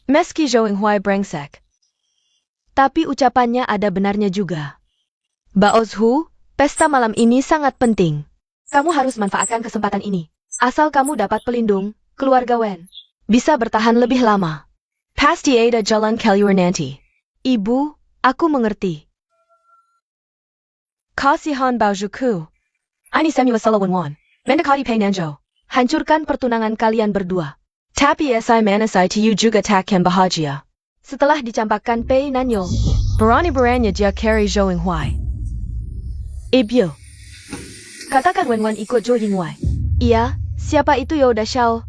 Meski Zhou Yinghuai brengsek, tapi ucapannya ada benarnya juga. Baozhu, pesta malam ini sangat penting. Kamu harus manfaatkan kesempatan ini. Asal kamu dapat pelindung, keluarga Wen bisa bertahan lebih lama. Pasti ada jalan keluar nanti. Ibu, aku mengerti. Kasihan Baozhuku. Ini semua salah Wenwan. Mendekati Pei Nanjo. Hancurkan pertunangan kalian berdua. Tapi si manasai tiu juga takkan bahagia. Setelah dicampakkan Pei Nanyo, berani-beraninya dia carry Zhou Yinghuai. Ibu, katakan Wenwan ikut Zhou Yinghuai. Iya, siapa itu Yoda Xiao?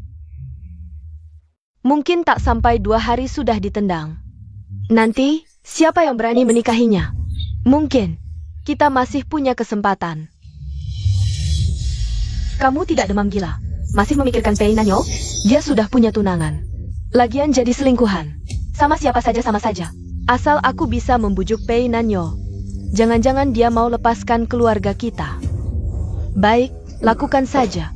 Mungkin tak sampai 2 hari sudah ditendang. Nanti, siapa yang berani menikahinya? Mungkin, kita masih punya kesempatan. Kamu tidak demam gila? Masih memikirkan Pei Nanyo? Dia sudah punya tunangan. Lagian jadi selingkuhan. Sama siapa saja sama saja. Asal aku bisa membujuk Pei Nanyo. Jangan-jangan dia mau lepaskan keluarga kita. Baik, lakukan saja.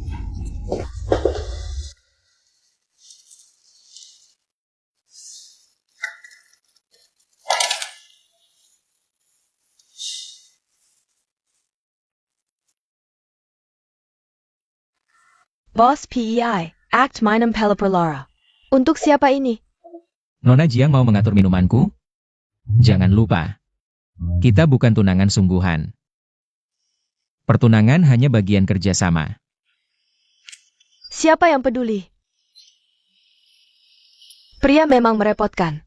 Boss PEI, Act Minum Pelaperlara. Untuk siapa ini? Nona Jiang mau mengatur minumanku? Jangan lupa. Kita bukan tunangan sungguhan. Pertunangan hanya bagian kerjasama. Siapa yang peduli? Pria memang merepotkan.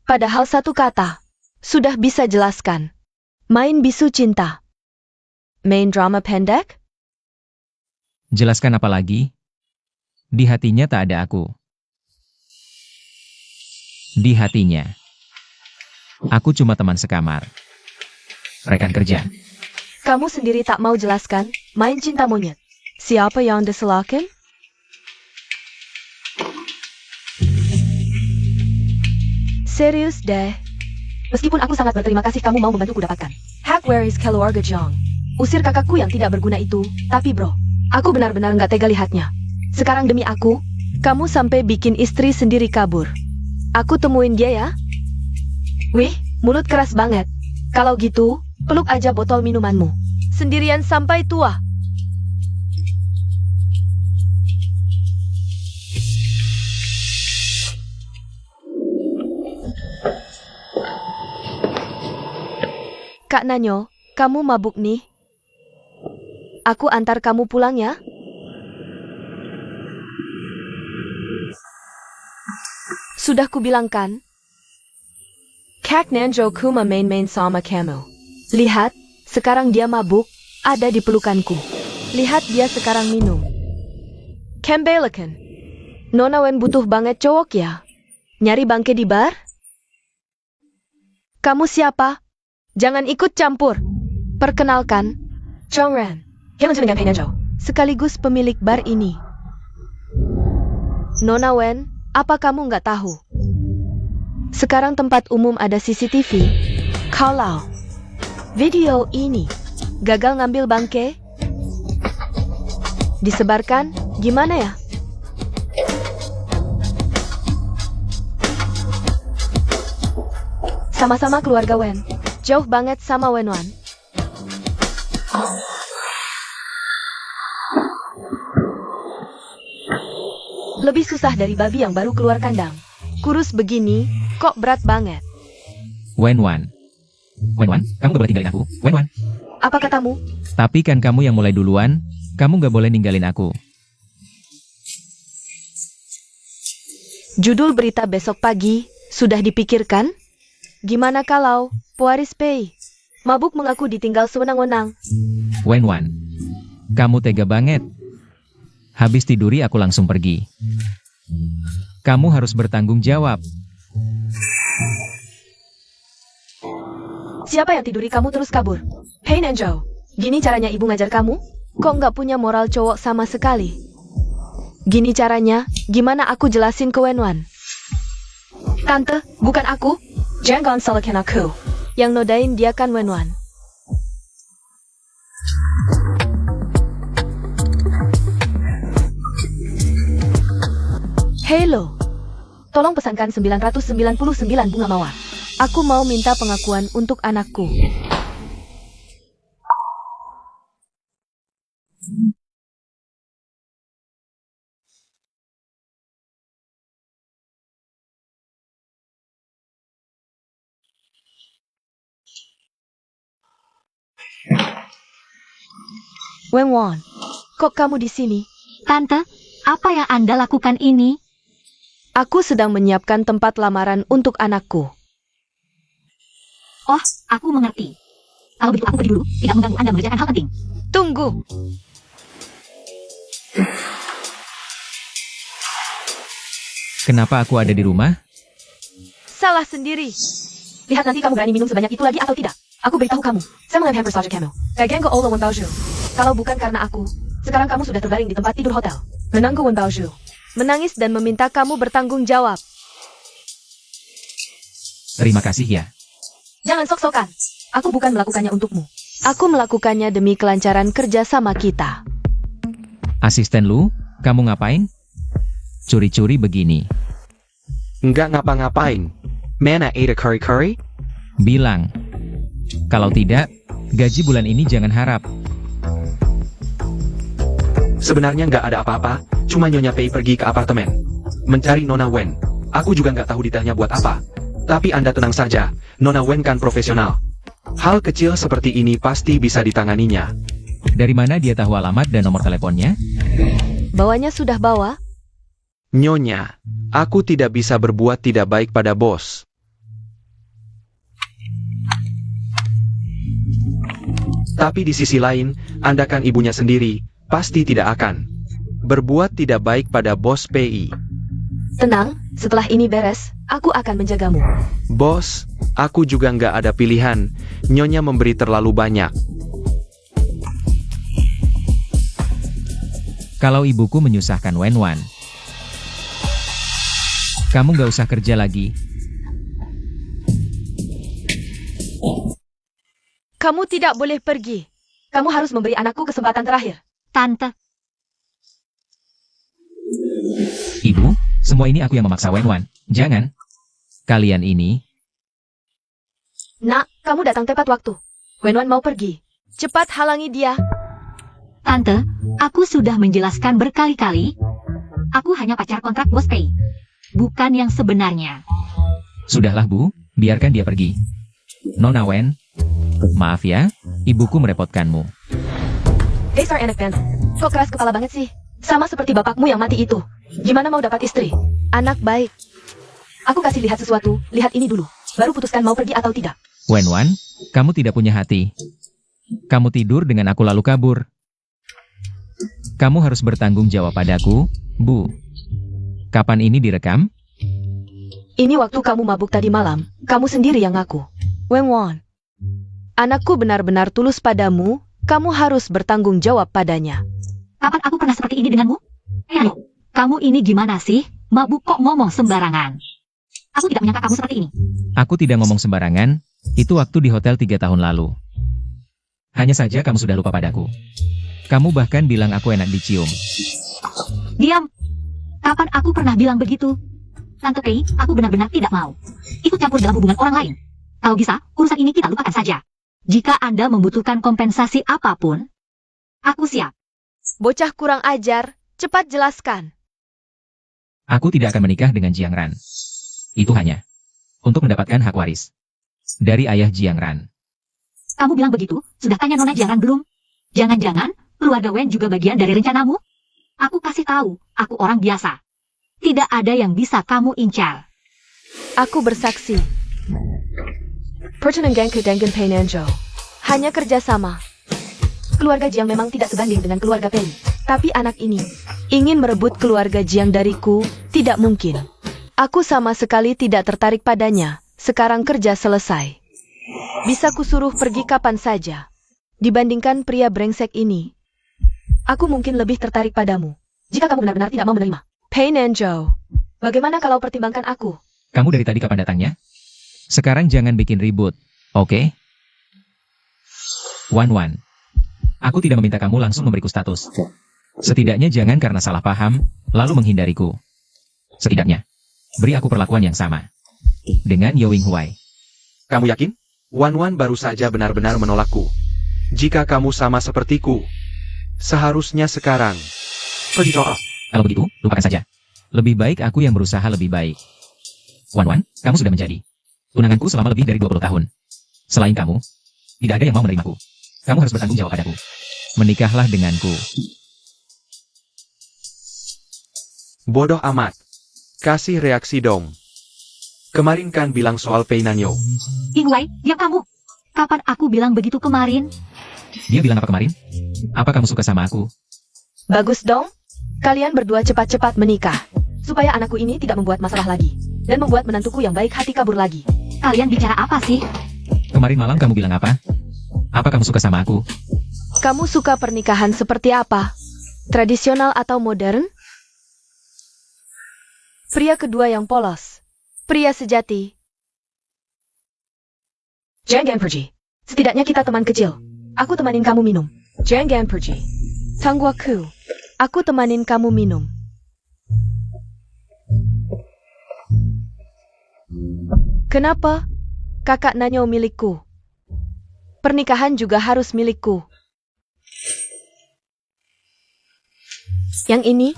Padahal satu kata, sudah bisa jelaskan. Main bisu cinta. Main drama pendek? Jelaskan apa lagi? Di hatinya tak ada aku. Di hatinya, aku cuma teman sekamar. Rekan kerja. Kamu sendiri tak mau jelaskan, main cinta monyet. Siapa yang disalahkan? Serius deh. Meskipun aku sangat berterima kasih kamu mau membantuku dapatkan. Hack where is keluarga Jong. Usir kakakku yang tidak berguna itu, tapi bro, aku benar-benar nggak tega lihatnya. Sekarang demi aku, kamu sampai bikin istri sendiri kabur. Aku temuin dia ya. Wih, mulut keras banget. Kalau gitu, peluk aja botol minumanmu. Sendirian sampai tua. Kak Nanyo, kamu mabuk nih. Aku antar kamu pulang ya. Sudah kubilangkan. Kak Nanjo kuma main-main sama kamu. Lihat, sekarang dia mabuk, ada di pelukanku. Lihat dia sekarang minum. Kembalikan. Nona Wen butuh banget cowok ya. Nyari bangke di bar? Kamu siapa? Jangan ikut campur. Perkenalkan, Chong Ren. Sekaligus pemilik bar ini. Nona Wen, apa kamu nggak tahu? Sekarang tempat umum ada CCTV. Kalau video ini gagal ngambil bangke, disebarkan, gimana ya? Sama-sama keluarga Wen. Jauh banget sama Wenwan. Lebih susah dari babi yang baru keluar kandang. Kurus begini, kok berat banget. Wenwan. Wenwan, kamu gak boleh tinggalin aku. Wenwan. Apa katamu? Tapi kan kamu yang mulai duluan, kamu gak boleh ninggalin aku. Judul berita besok pagi, sudah dipikirkan? Gimana kalau Puaris Pei mabuk mengaku ditinggal sewenang-wenang? Wenwan, kamu tega banget. Habis tiduri aku langsung pergi. Kamu harus bertanggung jawab. Siapa yang tiduri kamu terus kabur? Hei Nanjo, gini caranya ibu ngajar kamu? Kok nggak punya moral cowok sama sekali? Gini caranya, gimana aku jelasin ke Wenwan? Tante, bukan aku. Jangan salahkan aku. Yang nodain dia kan Wenwan. Hello. Tolong pesankan 999 bunga mawar. Aku mau minta pengakuan untuk anakku. Wenwan, kok kamu di sini? Tante, apa yang Anda lakukan ini? Aku sedang menyiapkan tempat lamaran untuk anakku. Oh, aku mengerti. Kalau begitu aku pergi dulu, tidak mengganggu Anda mengerjakan hal penting. Tunggu. Kenapa aku ada di rumah? Salah sendiri. Lihat nanti kamu berani minum sebanyak itu lagi atau tidak. Aku beritahu kamu, saya mengambil hampers saja kamu. Gagang ke Olo Wenbaoju. Kalau bukan karena aku, sekarang kamu sudah terbaring di tempat tidur hotel. Menanggu Wenbaoju. Menangis dan meminta kamu bertanggung jawab. Terima kasih ya. Jangan sok-sokan. Aku bukan melakukannya untukmu. Aku melakukannya demi kelancaran kerja sama kita. Asisten lu, kamu ngapain? Curi-curi begini. Nggak ngapa-ngapain. Mana ada curry-curry? Bilang. Kalau tidak, gaji bulan ini jangan harap. Sebenarnya nggak ada apa-apa, cuma Nyonya Pei pergi ke apartemen. Mencari Nona Wen. Aku juga nggak tahu detailnya buat apa. Tapi Anda tenang saja, Nona Wen kan profesional. Hal kecil seperti ini pasti bisa ditanganinya. Dari mana dia tahu alamat dan nomor teleponnya? Bawanya sudah bawa? Nyonya, aku tidak bisa berbuat tidak baik pada bos. Tapi di sisi lain, Anda kan ibunya sendiri, pasti tidak akan berbuat tidak baik pada bos PI. Tenang, setelah ini beres, aku akan menjagamu. Bos, aku juga nggak ada pilihan, Nyonya memberi terlalu banyak. Kalau ibuku menyusahkan Wenwan, kamu nggak usah kerja lagi. Kamu tidak boleh pergi. Kamu harus memberi anakku kesempatan terakhir. Tante, Ibu, semua ini aku yang memaksa Wenwan. Jangan. Kalian ini, Nak, kamu datang tepat waktu. Wenwan mau pergi. Cepat halangi dia. Tante, aku sudah menjelaskan berkali-kali. Aku hanya pacar kontrak bos Pei. Bukan yang sebenarnya. sudahlah Bu, biarkan dia pergi. Nona Wen, maaf ya, ibuku merepotkanmu. Dasar anak band. Kok keras kepala banget sih? Sama seperti bapakmu yang mati itu. Gimana mau dapat istri? Anak baik. Aku kasih lihat sesuatu, lihat ini dulu. Baru putuskan mau pergi atau tidak. Wenwan, kamu tidak punya hati. Kamu tidur dengan aku lalu kabur. Kamu harus bertanggung jawab padaku, Bu. Kapan ini direkam? Ini waktu kamu mabuk tadi malam. Kamu sendiri yang ngaku. Wenwan, anakku benar-benar tulus padamu. Kamu harus bertanggung jawab padanya. Kapan aku pernah seperti ini denganmu? Hei, kamu ini gimana sih? Mabuk kok ngomong sembarangan. Aku tidak menyangka kamu seperti ini. Aku tidak ngomong sembarangan, itu waktu di hotel 3 tahun lalu. Hanya saja kamu sudah lupa padaku. Kamu bahkan bilang aku enak dicium. Diam. Kapan aku pernah bilang begitu? Tante Pei, aku benar-benar tidak mau ikut campur dalam hubungan orang lain. Kalau bisa, urusan ini kita lupakan saja. Jika Anda membutuhkan kompensasi apapun, aku siap. Bocah kurang ajar, cepat jelaskan. Aku tidak akan menikah dengan Jiang Ran. Itu hanya untuk mendapatkan hak waris dari ayah Jiang Ran. Kamu bilang begitu? Sudah tanya Nona Jiang Ran belum? Jangan-jangan keluarga Wen juga bagian dari rencanamu? Aku kasih tahu, aku orang biasa. Tidak ada yang bisa kamu incar. Aku bersaksi. Pertunanganku dengan Pei Nanzhou hanya kerjasama. Keluarga Jiang memang tidak sebanding dengan keluarga Pei. Tapi anak ini ingin merebut keluarga Jiang dariku, tidak mungkin. Aku sama sekali tidak tertarik padanya. Sekarang kerja selesai. Bisa kusuruh pergi kapan saja. Dibandingkan pria brengsek ini, aku mungkin lebih tertarik padamu. Jika kamu benar-benar tidak mau menerima. Pei Nanzhou, bagaimana kalau pertimbangkan aku? Kamu dari tadi kapan datangnya? Sekarang jangan bikin ribut, oke? Wan, aku tidak meminta kamu langsung memberiku status. Setidaknya jangan karena salah paham, lalu menghindariku. Setidaknya, beri aku perlakuan yang sama dengan Yowing Huai. Kamu yakin? Wan baru saja benar-benar menolakku. Jika kamu sama sepertiku, seharusnya sekarang pergi coba. Kalau begitu, lupakan saja. Lebih baik aku yang berusaha lebih baik. Wan, kamu sudah menjadi tunanganku selama lebih dari 20 tahun. Selain kamu, tidak ada yang mau menerimaku. Kamu harus bertanggung jawab padaku. Menikahlah denganku. Bodoh amat. Kasih reaksi dong. Kemarin kan bilang soal Pei Nanzhou. Ingwei, ya kamu. Kapan aku bilang begitu kemarin? Dia bilang apa kemarin? Apa kamu suka sama aku? Bagus dong. Kalian berdua cepat-cepat menikah. Supaya anakku ini tidak membuat masalah lagi. Dan membuat menantuku yang baik hati kabur lagi. Kalian bicara apa sih? Kemarin malam kamu bilang apa? Apa kamu suka sama aku? Kamu suka pernikahan seperti apa? Tradisional atau modern? Pria kedua yang polos. Pria sejati. Jangan pergi. Setidaknya kita teman kecil. Aku temanin kamu minum. Jangan pergi. Tangguaku. Aku temanin kamu minum. Kenapa? Kakak Nanyo milikku. Pernikahan juga harus milikku. Yang ini.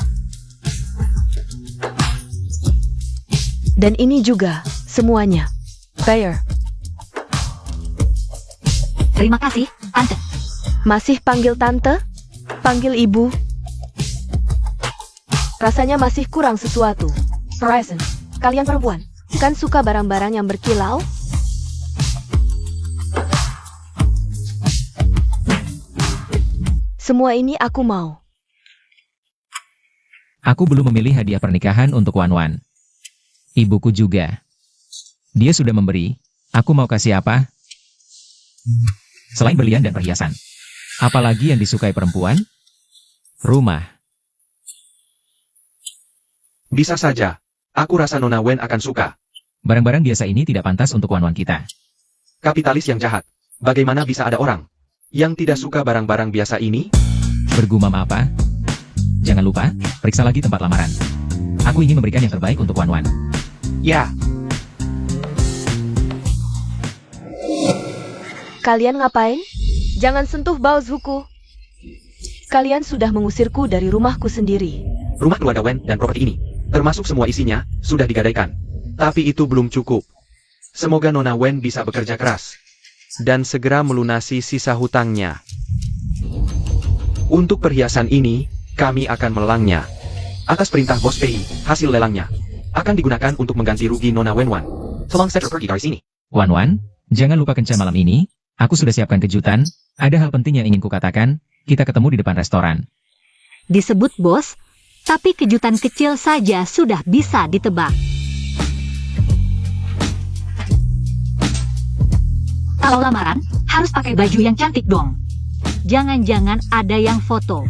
Dan ini juga, semuanya. Fair. Terima kasih, Tante. Masih panggil tante? Panggil ibu? Rasanya masih kurang sesuatu. Horizon, kalian perempuan, kan suka barang-barang yang berkilau? Semua ini aku mau. Aku belum memilih hadiah pernikahan untuk Wan Wan. Ibuku juga. Dia sudah memberi. Aku mau kasih apa? Selain berlian dan perhiasan. Apalagi yang disukai perempuan? Rumah. Bisa saja. Aku rasa Nona Wen akan suka. Barang-barang biasa ini tidak pantas untuk Wan Wan kita. Kapitalis yang jahat. Bagaimana bisa ada orang yang tidak suka barang-barang biasa ini? Bergumam apa? Jangan lupa, periksa lagi tempat lamaran. Aku ingin memberikan yang terbaik untuk Wan Wan. Ya, Kalian ngapain? Jangan sentuh Baozuku. Kalian sudah mengusirku dari rumahku sendiri. rumah keluarga Wen dan properti ini, termasuk semua isinya, sudah digadaikan. Tapi itu belum cukup. Semoga Nona Wen bisa bekerja keras dan segera melunasi sisa hutangnya. Untuk perhiasan ini, kami akan melelangnya. Atas perintah Bos PI, hasil lelangnya akan digunakan untuk mengganti rugi Nona Wenwan. Tolong set pergi dari sini. Wan Wan, jangan lupa kencan malam ini. Aku sudah siapkan kejutan. Ada hal penting yang ingin kukatakan. Kita ketemu di depan restoran. Disebut bos, tapi kejutan kecil saja sudah bisa ditebak. Kalau lamaran, harus pakai baju yang cantik dong. Jangan-jangan ada yang foto.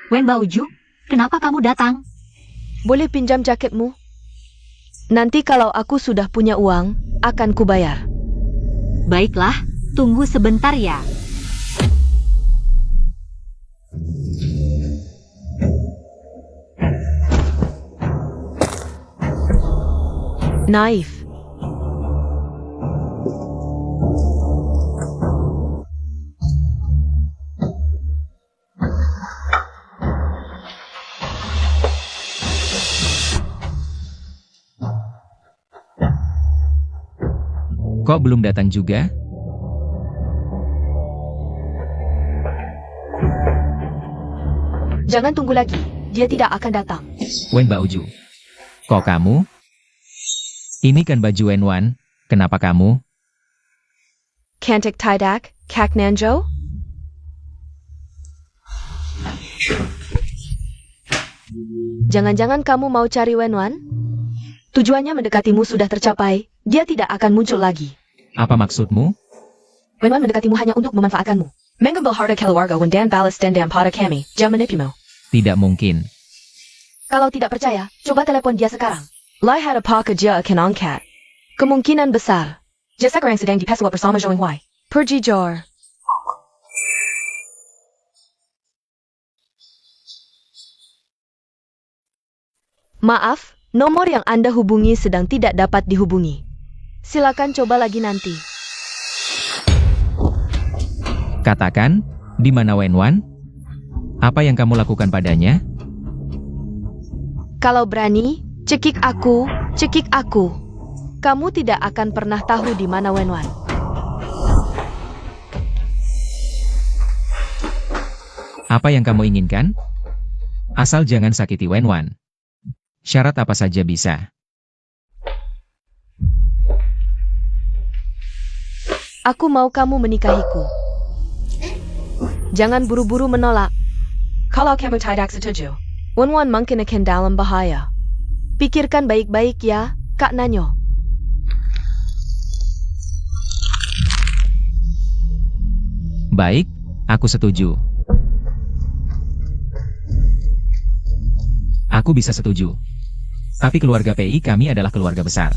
Wen Baoju, kenapa kamu datang? Boleh pinjam jaketmu? Nanti kalau aku sudah punya uang, akan kubayar. Baiklah, tunggu sebentar ya. Naif. Kok belum datang juga? Jangan tunggu lagi, dia tidak akan datang. Wen Baoju. Kok kamu? Ini kan baju Wen Wan. Kenapa kamu? Kantik Tidak, Kak Nanjo? Jangan-jangan kamu mau cari Wenwan? Tujuannya mendekatimu sudah tercapai, dia tidak akan muncul lagi. Apa maksudmu? Wenwan mendekatimu hanya untuk memanfaatkanmu. Mengambil harta keluarga dan balas dendam pada kami, jangan menipumu. Tidak mungkin. Kalau tidak percaya, coba telepon dia sekarang. Lihat apakah dia akan angkat. Kemungkinan besar. Dia sekarang sedang di pesawat bersama Zhou Yinghuai. Pergi Jor. Maaf, nomor yang Anda hubungi sedang tidak dapat dihubungi. Silakan coba lagi nanti. Katakan, di mana Wen Wan? Apa yang kamu lakukan padanya? Kalau berani, cekik aku, cekik aku. Kamu tidak akan pernah tahu di mana Wenwan. Apa yang kamu inginkan? Asal jangan sakiti Wen Wan. Syarat apa saja bisa. Aku mau kamu menikahiku. Jangan buru-buru menolak. Kalau kamu tidak setuju, Wenwan mungkin akan dalam bahaya. Pikirkan baik-baik ya, Kak Nanyo. Baik, aku setuju. Aku bisa setuju. Tapi keluarga PI kami adalah keluarga besar.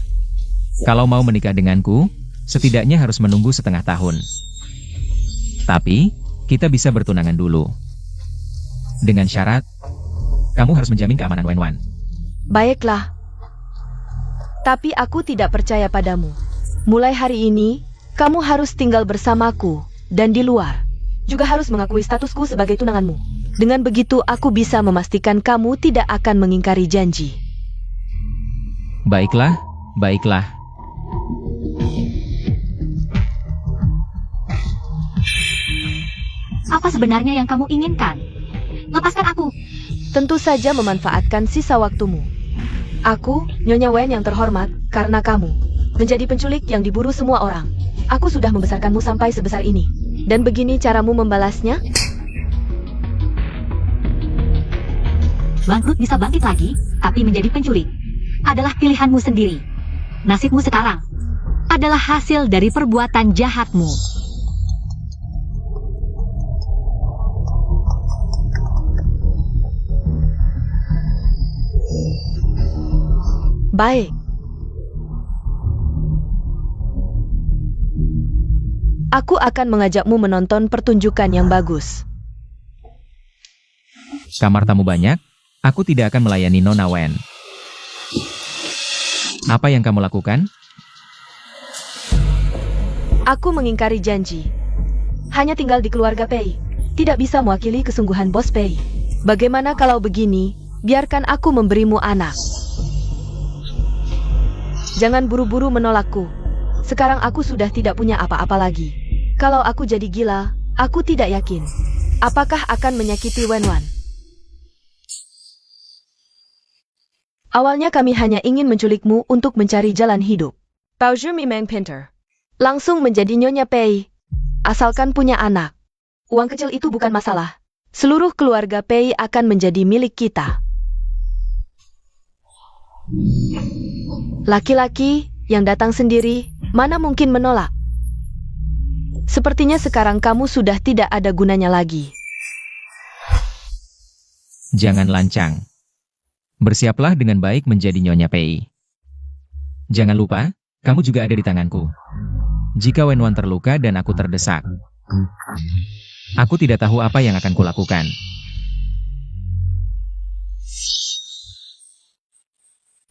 Kalau mau menikah denganku, setidaknya harus menunggu setengah tahun. Tapi, kita bisa bertunangan dulu. Dengan syarat, kamu harus menjamin keamanan Wen Wan. Baiklah. Tapi aku tidak percaya padamu. Mulai hari ini, kamu harus tinggal bersamaku, dan di luar. Juga harus mengakui statusku sebagai tunanganmu. Dengan begitu aku bisa memastikan kamu tidak akan mengingkari janji. Baiklah, baiklah. Apa sebenarnya yang kamu inginkan? Lepaskan aku. Tentu saja memanfaatkan sisa waktumu. Aku, Nyonya Wen yang terhormat, karena kamu menjadi penculik yang diburu semua orang. Aku sudah membesarkanmu sampai sebesar ini. Dan begini caramu membalasnya? Bangkrut bisa bangkit lagi, tapi menjadi penculik adalah pilihanmu sendiri. Nasibmu sekarang adalah hasil dari perbuatan jahatmu. Baik. Aku akan mengajakmu menonton pertunjukan yang bagus. Kamar tamu banyak, aku tidak akan melayani Nona Wen. Apa yang kamu lakukan? Aku mengingkari janji. Hanya tinggal di keluarga Pei. Tidak bisa mewakili kesungguhan bos Pei. Bagaimana kalau begini, biarkan aku memberimu anak. Jangan buru-buru menolakku. Sekarang aku sudah tidak punya apa-apa lagi. Kalau aku jadi gila, aku tidak yakin apakah akan menyakiti Wenwan. Awalnya kami hanya ingin menculikmu untuk mencari jalan hidup. Pauzhu Mimeng Pinter. Langsung menjadi Nyonya Pei. Asalkan punya anak. Uang kecil itu bukan masalah. Seluruh keluarga Pei akan menjadi milik kita. Laki-laki yang datang sendiri, mana mungkin menolak? Sepertinya sekarang kamu sudah tidak ada gunanya lagi. Jangan lancang. Bersiaplah dengan baik menjadi Nyonya Pei. Jangan lupa, kamu juga ada di tanganku. Jika Wenwan terluka dan aku terdesak, aku tidak tahu apa yang akan kulakukan.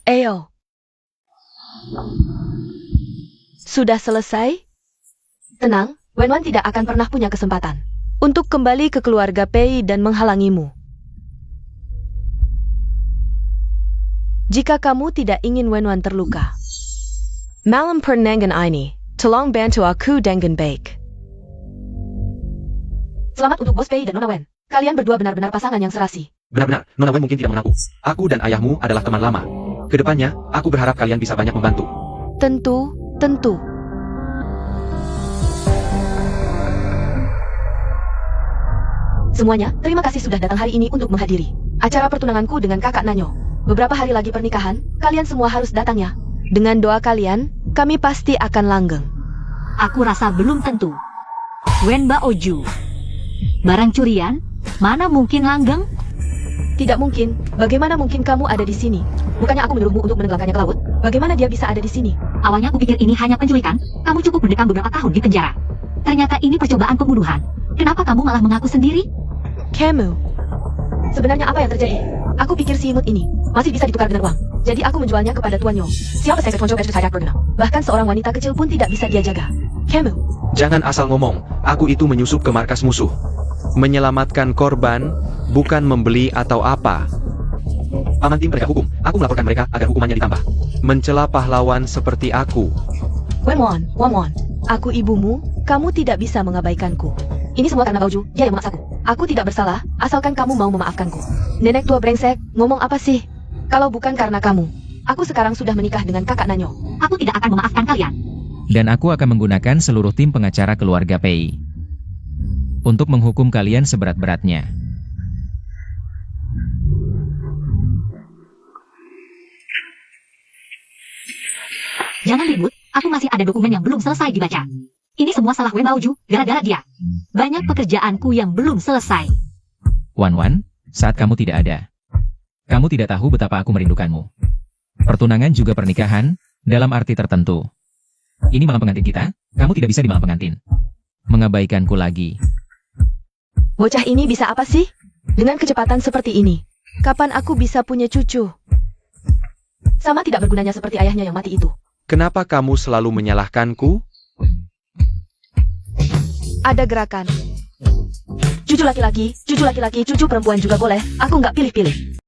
Ayo. Sudah selesai? Tenang, Wenwan tidak akan pernah punya kesempatan untuk kembali ke keluarga Pei dan menghalangimu. Jika kamu tidak ingin Wenwan terluka. Malam pernangan ini, tolong bantu aku dengan baik. Selamat untuk Bos Pei dan Nona Wen. Kalian berdua benar-benar pasangan yang serasi. Benar-benar, Nona Wen mungkin tidak mengaku. Aku dan ayahmu adalah teman lama. Kedepannya, aku berharap kalian bisa banyak membantu. Tentu. Semuanya, terima kasih sudah datang hari ini untuk menghadiri acara pertunanganku dengan kakak Nanyo. Beberapa hari lagi pernikahan, kalian semua harus datang ya. Dengan doa kalian, kami pasti akan langgeng. Aku rasa belum tentu. Wen Baoju. Barang curian, mana mungkin langgeng? Tidak mungkin. Bagaimana mungkin kamu ada di sini? Bukannya aku menyuruhmu untuk menenggelamkannya ke laut? Bagaimana dia bisa ada di sini? Awalnya aku pikir ini hanya penculikan. Kamu cukup mendekam beberapa tahun di penjara. Ternyata ini percobaan pembunuhan. Kenapa kamu malah mengaku sendiri? Kamu. Sebenarnya apa yang terjadi? Aku pikir si imut ini masih bisa ditukar dengan uang. Jadi aku menjualnya kepada Tuan Yo. Siapa saya ketuan Coba saya berguna. Bahkan seorang wanita kecil pun tidak bisa dia jaga. Kamu. Jangan asal ngomong, aku itu menyusup ke markas musuh. Menyelamatkan korban, bukan membeli atau apa. Paman tim penegak hukum, aku melaporkan mereka agar hukumannya ditambah. Mencela pahlawan seperti aku. Wenwan, aku ibumu, kamu tidak bisa mengabaikanku. Ini semua karena Baoju, dia yang memaksaku. Aku tidak bersalah, asalkan kamu mau memaafkanku. Nenek tua brengsek, ngomong apa sih? Kalau bukan karena kamu, aku sekarang sudah menikah dengan kakak Nanyo. Aku tidak akan memaafkan kalian. Dan aku akan menggunakan seluruh tim pengacara keluarga Pei untuk menghukum kalian seberat-beratnya. Jangan ribut, aku masih ada dokumen yang belum selesai dibaca. Ini semua salah Wen Baoju, gara-gara dia. Banyak pekerjaanku yang belum selesai. Wan, saat kamu tidak ada, kamu tidak tahu betapa aku merindukanmu. Pertunangan juga pernikahan, dalam arti tertentu. Ini malam pengantin kita, kamu tidak bisa di malam pengantin. Mengabaikanku lagi. Bocah ini bisa apa sih? Dengan kecepatan seperti ini, kapan aku bisa punya cucu? Sama tidak bergunanya seperti ayahnya yang mati itu. Kenapa kamu selalu menyalahkanku? Ada gerakan. Cucu laki-laki, cucu perempuan juga boleh. Aku nggak pilih-pilih.